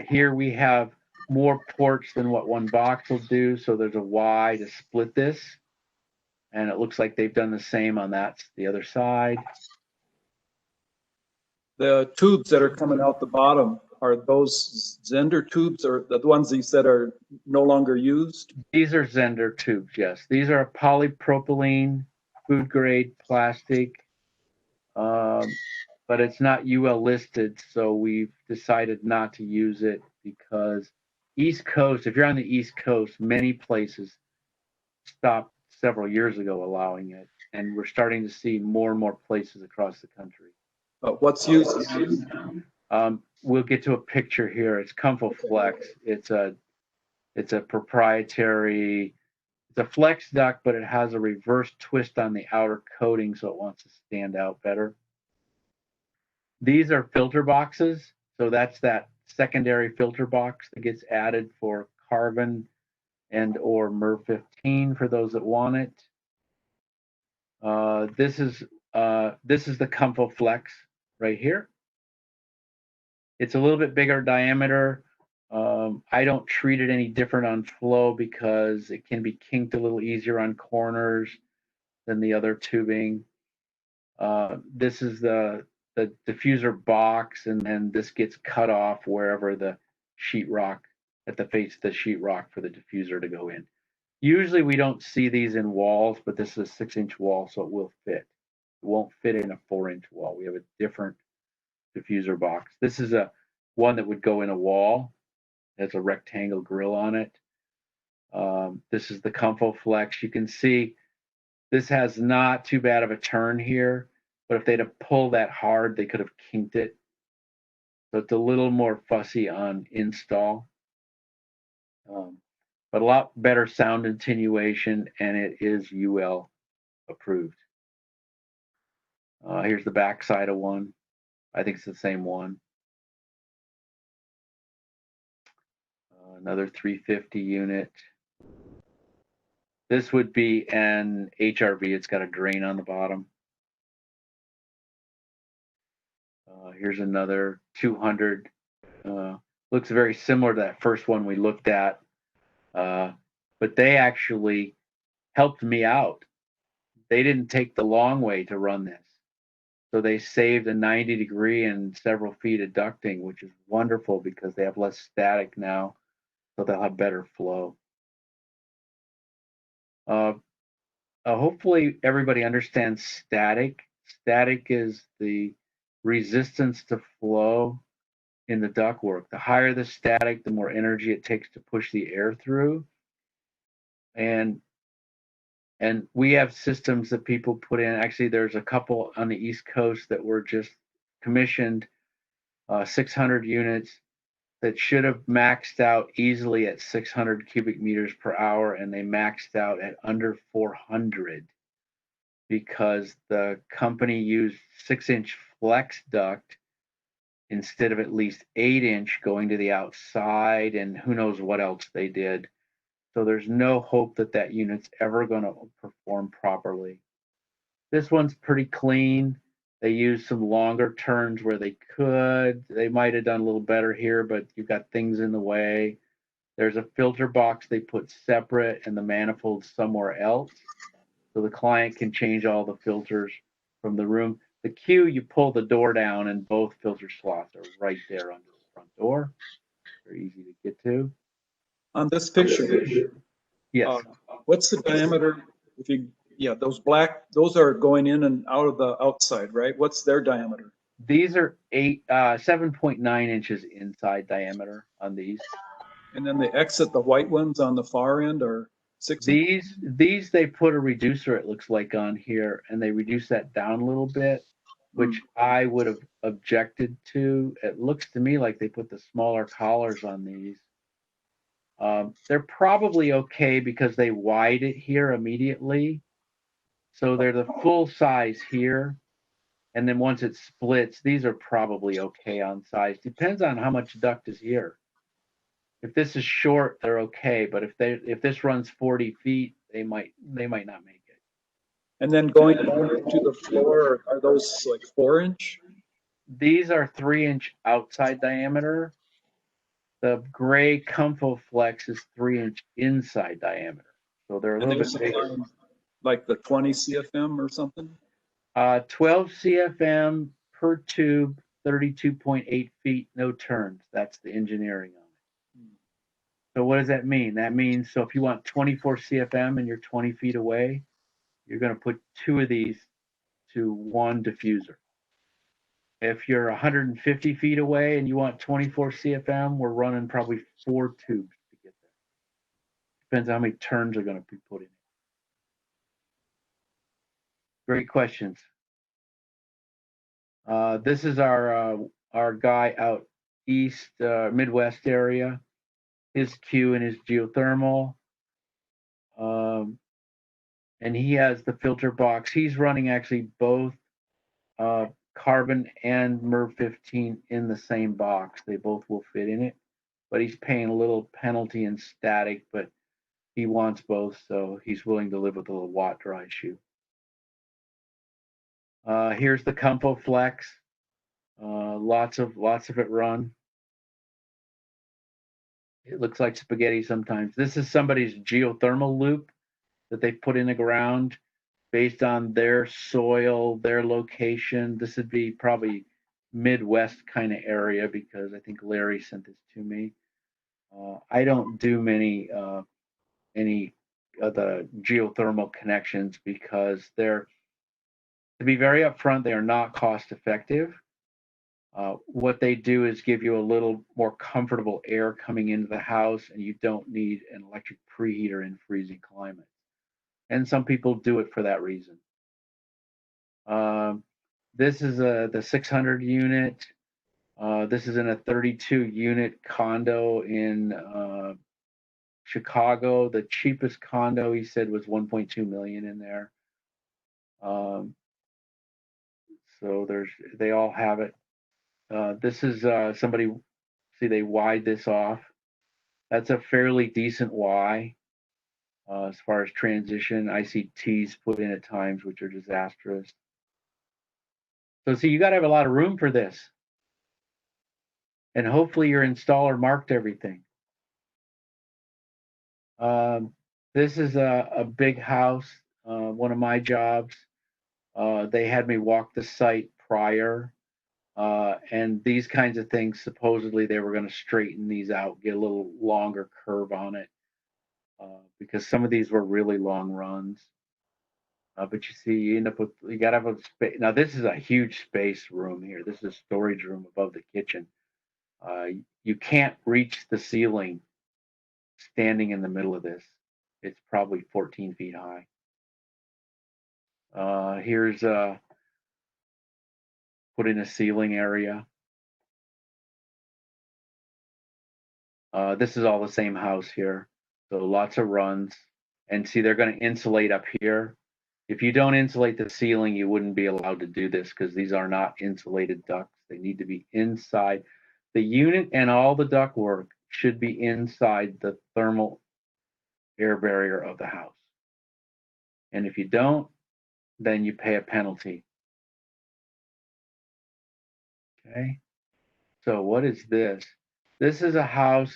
Here we have more ports than what one box will do, so there's a Y to split this. And it looks like they've done the same on the other side. The tubes that are coming out the bottom, are those Zehnder tubes or the ones you said are no longer used? These are Zehnder tubes, yes. These are polypropylene, food grade plastic, but it's not UL listed, so we've decided not to use it because East Coast, if you're on the East Coast, many places stopped several years ago allowing it, and we're starting to see more and more places across the country. What's used? We'll get to a picture here. It's ComfoFlex. It's a proprietary. It's a flex duct, but it has a reverse twist on the outer coating, so it wants to stand out better. These are filter boxes, so that's that secondary filter box that gets added for carbon and or MER 15 for those that want it. This is the ComfoFlex right here. It's a little bit bigger diameter. I don't treat it any different on flow because it can be kinked a little easier on corners than the other tubing. This is the diffuser box, and then this gets cut off wherever the sheetrock, at the face of the sheetrock for the diffuser to go in. Usually we don't see these in walls, but this is a 6-inch wall, so it will fit. It won't fit in a 4-inch wall. We have a different diffuser box. This is one that would go in a wall. It has a rectangle grill on it. This is the ComfoFlex. You can see this has not too bad of a turn here, but if they'd have pulled that hard, they could have kinked it. So it's a little more fussy on install, but a lot better sound attenuation, and it is UL approved. Here's the back side of one. I think it's the same one. Another 350 unit. This would be an HRV. It's got a drain on the bottom. Here's another 200. Looks very similar to that first one we looked at, but they actually helped me out. they didn't take the long way to run this. So they saved a 90-degree and several feet of ducting, which is wonderful because they have less static now, so they'll have better flow. Hopefully everybody understands static. Static is the resistance to flow in the ductwork. The higher the static, the more energy it takes to push the air through. And we have systems that people put in. Actually, there's a couple on the East Coast that were just commissioned, 600 units that should have maxed out easily at 600 cubic meters per hour, and they maxed out at under 400 because the company used 6-inch flex duct instead of at least 8-inch going to the outside, and who knows what else they did. So there's no hope that that unit's ever going to perform properly. This one's pretty clean. They used some longer turns where they could. They might have done a little better here, but you've got things in the way. There's a filter box they put separate and the manifold somewhere else. So the client can change all the filters from the room. The Q, you pull the door down and both filter slots are right there under the front door. Very easy to get to. On this picture, Yes. what's the diameter? If you, yeah, those black, those are going in and out of the outside, right? What's their diameter? These are 7.9 inches inside diameter on these. And then the exit, the white ones on the far end are 6 inches? These they put a reducer, it looks like, on here, and they reduce that down a little bit, which I would have objected to. It looks to me like they put the smaller collars on these. They're probably okay because they wide it here immediately. So they're the full size here. And then once it splits, these are probably okay on size. Depends on how much duct is here. If this is short, they're okay. But if this runs 40 feet, they might not make it. And then going down to the floor, are those like 4-inch? These are 3-inch outside diameter. The gray ComfoFlex is 3-inch inside diameter. So they're a And little they're bit bigger. supplying like the 20 CFM or something? 12 CFM per tube, 32.8 feet, no turns. That's the engineering on it. So what does that mean? That means, so if you want 24 CFM and you're 20 feet away, you're going to put 2 of these to 1 diffuser. If you're 150 feet away and you want 24 CFM, we're running probably 4 tubes to get there. Depends on how many turns are going to be put in. Great questions. This is our guy out east, Midwest area. His Q and his geothermal. And he has the filter box. He's running actually both carbon and MERV 15 in the same box. They both will fit in it, but he's paying a little penalty in static, but he wants both, so he's willing to live with a little watt dry shoe. Here's the ComfoFlex. Lots of it run. It looks like spaghetti sometimes. This is somebody's geothermal loop that they put in the ground based on their soil, their location. This would be probably Midwest kind of area because I think Larry sent this to me. I don't do any of the geothermal connections because they're, to be very upfront, they are not cost effective. What they do is give you a little more comfortable air coming into the house, and you don't need an electric preheater in freezing climates. And some people do it for that reason. This is the 600 unit. This is in a 32 unit condo in Chicago. The cheapest condo, he said, was 1.2 million in there. So they all have it. This is somebody, see, they wide this off. That's a fairly decent Y as far as transition. I see T's put in at times, which are disastrous. So see, you got to have a lot of room for this. And hopefully your installer marked everything. This is a big house. one of my jobs. They had me walk the site prior, and these kinds of things, supposedly they were going to straighten these out, get a little longer curve on it, because some of these were really long runs. But you see, you end up with, you got to have a space. Now, this is a huge space room here. This is a storage room above the kitchen. You can't reach the ceiling standing in the middle of this. It's probably 14 feet high. Here's put in a ceiling area. This is all the same house here. So lots of runs. And see, they're going to insulate up here. If you don't insulate the ceiling, you wouldn't be allowed to do this because these are not insulated ducts. They need to be inside. The unit and all the ductwork should be inside the thermal air barrier of the house. And if you don't, then you pay a penalty. Okay. So what is this? This is a house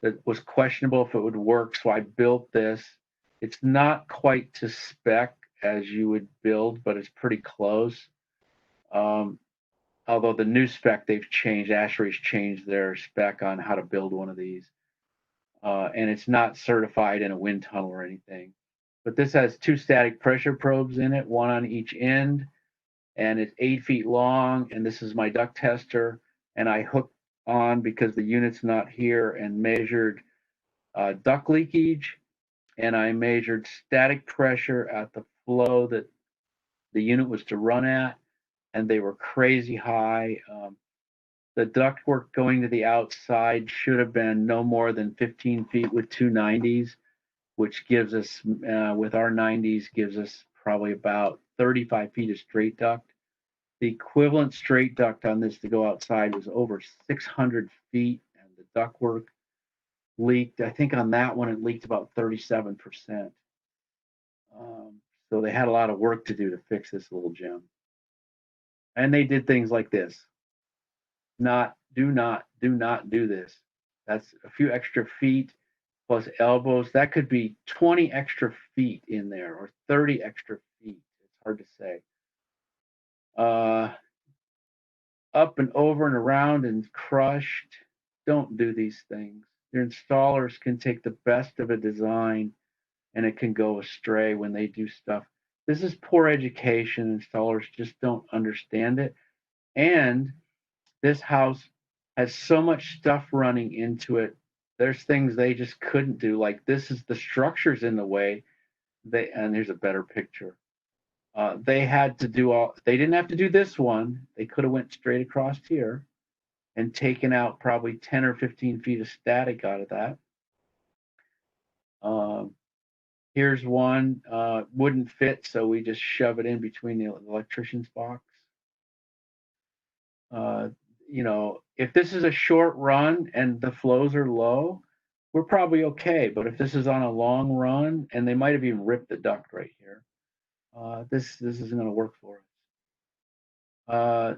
that was questionable if it would work, so I built this. It's not quite to spec as you would build, but it's pretty close. Although the new spec they've changed, ASHRAE's changed their spec on how to build one of these. And it's not certified in a wind tunnel or anything. But this has 2 static pressure probes in it, 1 on each end, and it's 8 feet long. And this is my duct tester. And I hooked on, because the unit's not here, and measured duct leakage. And I measured static pressure at the flow that the unit was to run at, and they were crazy high. The ductwork going to the outside should have been no more than 15 feet with 2 90s, which gives us, with our 90s, gives us probably about 35 feet of straight duct. The equivalent straight duct on this to go outside was over 600 feet, and the ductwork leaked. I think on that one it leaked about 37%. So they had a lot of work to do to fix this little gem. And they did things like this. Do not do this. That's a few extra feet plus elbows. That could be 20 extra feet in there, or 30 extra feet. It's hard to say. Up and over and around and crushed. Don't do these things. Your installers can take the best of a design and it can go astray when they do stuff. This is poor education. Installers just don't understand it. And this house has so much stuff running into it. There's things they just couldn't do. Like, this is, the structure's in the way. And here's a better picture. They had to do all, they didn't have to do this one. They could have went straight across here and taken out probably 10 or 15 feet of static out of that. Here's one, wouldn't fit, so we just shove it in between the electrician's box. You know, if this is a short run and the flows are low, we're probably okay. But if this is on a long run, and they might have even ripped the duct right here, this isn't going to work for us.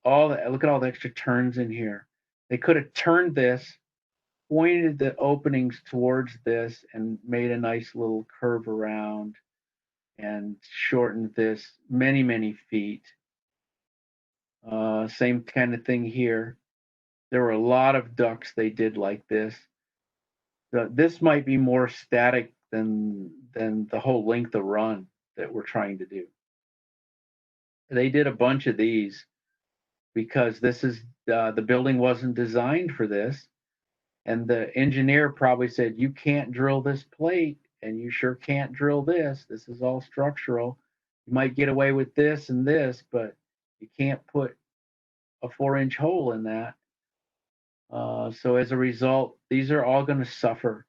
Look at all the extra turns in here. They could have turned this, pointed the openings towards this, and made a nice little curve around and shortened this many, many feet. Same kind of thing here. There were a lot of ducts they did like this. This might be more static than the whole length of run that we're trying to do. They did a bunch of these because this is the building wasn't designed for this, and the engineer probably said, you can't drill this plate, and you sure can't drill this. This is all structural. You might get away with this and this, but you can't put a 4-inch hole in that. So as a result, these are all going to suffer.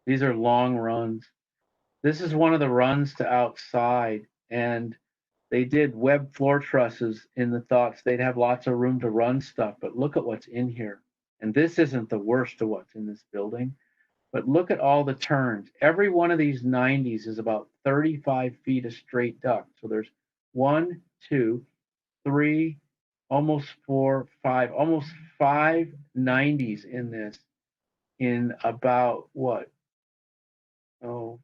These are long runs. This is one of the runs to outside, and they did web floor trusses in the thoughts they'd have lots of room to run stuff, but look at what's in here. And this isn't the worst of what's in this building, but look at all the turns. Every one of these 90s is about 35 feet of straight duct. So there's 1, 2, 3, almost 4, 5, almost 5 90s in this, in about what? 4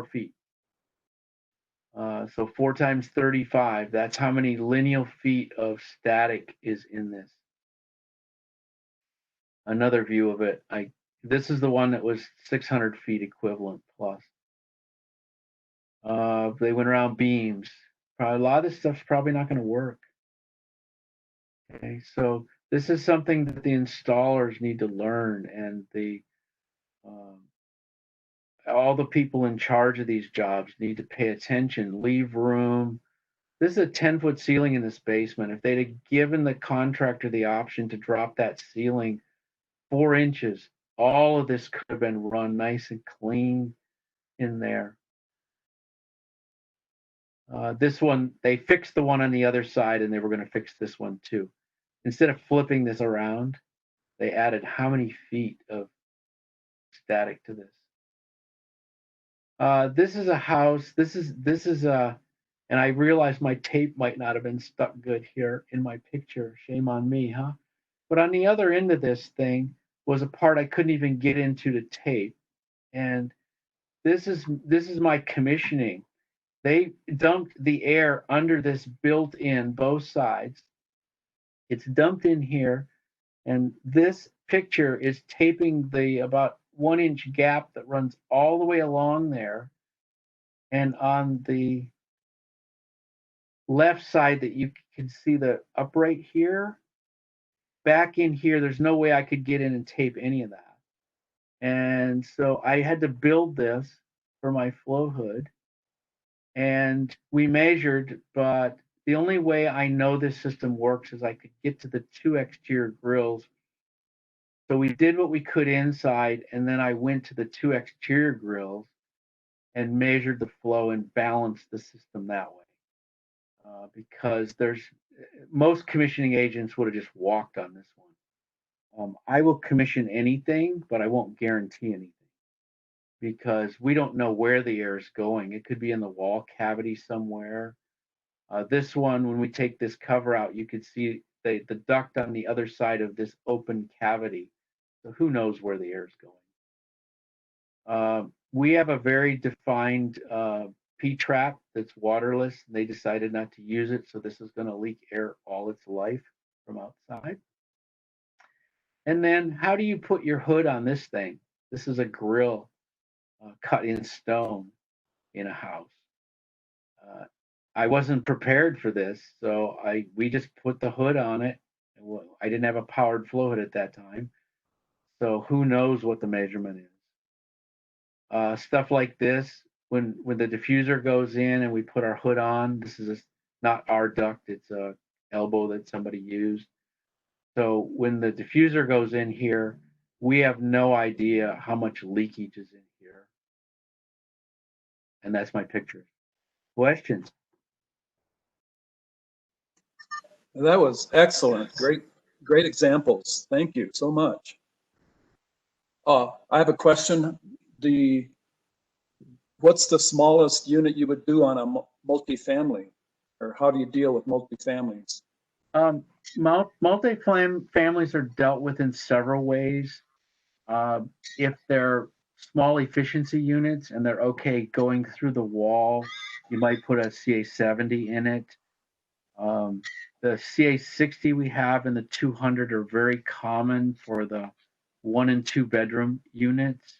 feet. So 4 times 35, that's how many lineal feet of static is in this. Another view of it, this is the one that was 600 feet equivalent plus. They went around beams. Probably, a lot of this stuff's probably not going to work. Okay, so this is something that the installers need to learn, and all the people in charge of these jobs need to pay attention, leave room. This is a 10-foot ceiling in this basement. If they'd have given the contractor the option to drop that ceiling 4 inches, all of this could have been run nice and clean in there. This one, they fixed the one on the other side, and they were going to fix this one too. Instead of flipping this around, they added how many feet of static to this? This is a house. This is a, and I realize my tape might not have been stuck good here in my picture. Shame on me, huh? But on the other end of this thing was a part I couldn't even get into to tape, and this is my commissioning. They dumped the air under this built-in both sides. It's dumped in here, and this picture is taping the about 1-inch gap that runs all the way along there. And on the left side that you can see the upright here, back in here, there's no way I could get in and tape any of that. And so I had to build this for my flow hood. And we measured, but the only way I know this system works is I could get to the 2 exterior grills. So we did what we could inside, and then I went to the 2 exterior grills and measured the flow and balanced the system that way. Because most commissioning agents would have just walked on this one. I will commission anything, but I won't guarantee anything because we don't know where the air is going. It could be in the wall cavity somewhere. This one, when we take this cover out, you could see the duct on the other side of this open cavity. So who knows where the air is going? We have a very defined P-trap that's waterless. They decided not to use it, so this is going to leak air all its life from outside. And then how do you put your hood on this thing? This is a grill cut in stone in a house. I wasn't prepared for this, so we just put the hood on it. I didn't have a powered flow hood at that time, so who knows what the measurement is. Stuff like this, when the diffuser goes in and we put our hood on, this is not our duct, it's a elbow that somebody used. So when the diffuser goes in here, we have no idea how much leakage is in here. And that's my picture. Questions? That was excellent. Great examples. Thank you so much. I have a question. What's the smallest unit you would do on a multifamily, or how do you deal with multifamilies? Multifamilies are dealt with in several ways. If they're small efficiency units and they're okay going through the wall, you might put a CA70 in it. The CA60 we have and the 200 are very common for the 1 and 2 bedroom units.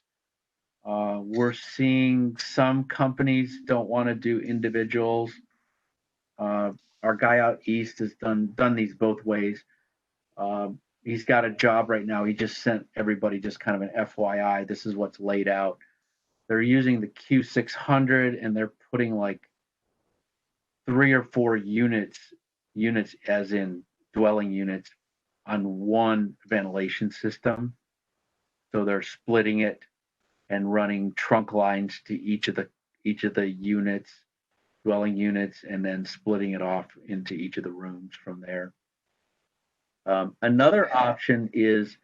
We're seeing some companies don't want to do individuals. Our guy out east has done these both ways. He's got a job right now. He just sent everybody just kind of an FYI. This is what's laid out. They're using the Q600 and they're putting like 3 or 4 units as in dwelling units on one ventilation system. So they're splitting it and running trunk lines to each of the units, dwelling units, and then splitting it off into each of the rooms from there. Another option is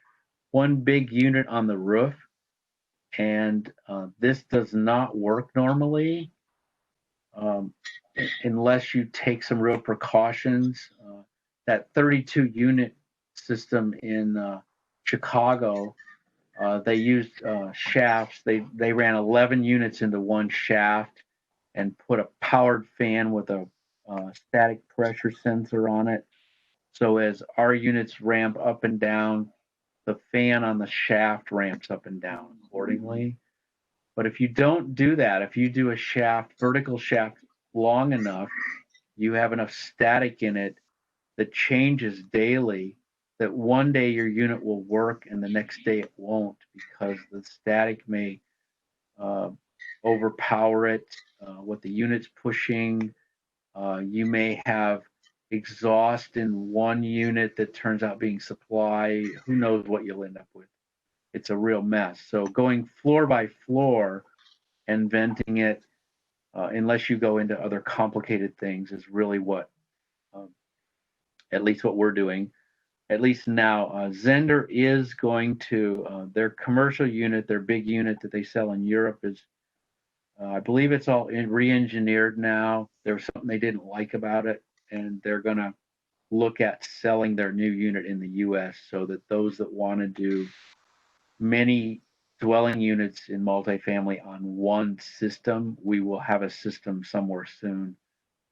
one big unit on the roof, and this does not work normally unless you take some real precautions. That 32 unit system in Chicago, they used shafts. They ran 11 units into one shaft, and put a powered fan with a static pressure sensor on it. So as our units ramp up and down, the fan on the shaft ramps up and down accordingly. But if you don't do that, if you do a shaft, vertical shaft long enough, you have enough static in it that changes daily, that one day your unit will work and the next day it won't, because the static may overpower it, what the unit's pushing. You may have exhaust in one unit that turns out being supply. Who knows what you'll end up with? It's a real mess. So going floor by floor and venting it, unless you go into other complicated things, is really what, at least what we're doing. At least now, Zehnder is going to, their commercial unit, their big unit that they sell in Europe is, I believe it's all re-engineered now. There was something they didn't like about it, and they're going to look at selling their new unit in the US so that those that want to do many dwelling units in multifamily on one system, we will have a system somewhere soon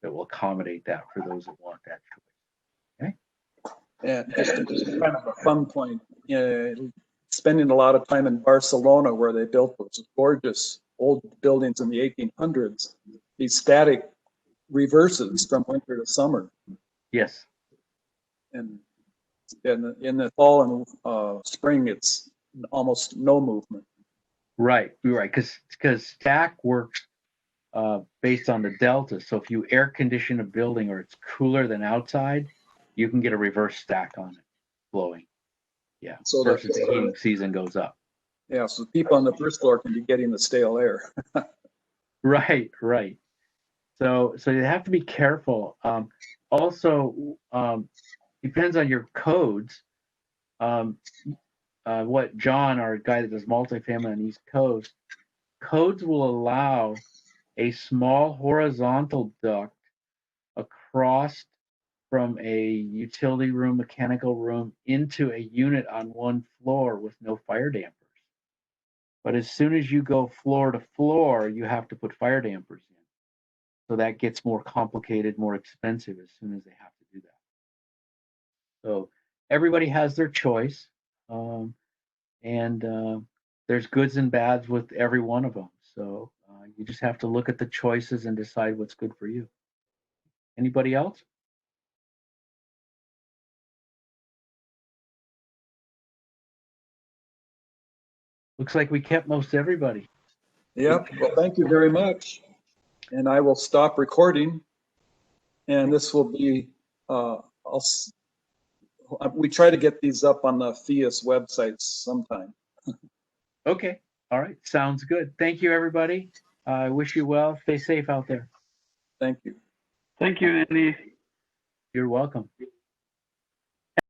that will accommodate that for those that want that choice. Okay? And just kind of a fun point, spending a lot of time in Barcelona where they built those gorgeous old buildings in the 1800s, these static reverses from winter to summer. Yes. And in the fall and spring, it's almost no movement. Right, because stack works based on the delta. So if you air condition a building or it's cooler than outside, you can get a reverse stack on it, blowing. Yeah, So versus the heating season goes up. Yeah, so people on the first floor can be getting the stale air. Right. So you have to be careful. Also, depends on your codes. What John, our guy that does multifamily on the East Coast, codes will allow a small horizontal duct across from a utility room, mechanical room, into a unit on one floor with no fire dampers. But as soon as you go floor to floor, you have to put fire dampers in. So that gets more complicated, more expensive as soon as they have to do that. So everybody has their choice. And there's goods and bads with every one of them. So you just have to look at the choices and decide what's good for you. Anybody else? Looks like we kept most everybody. Yep. Well, thank you very much. And I will stop recording. And this will be, we try to get these up on the FIAS websites sometime. Okay. All right. Sounds good. Thank you, everybody. I wish you well. Stay safe out there. Thank you. Thank you, Andy. You're welcome.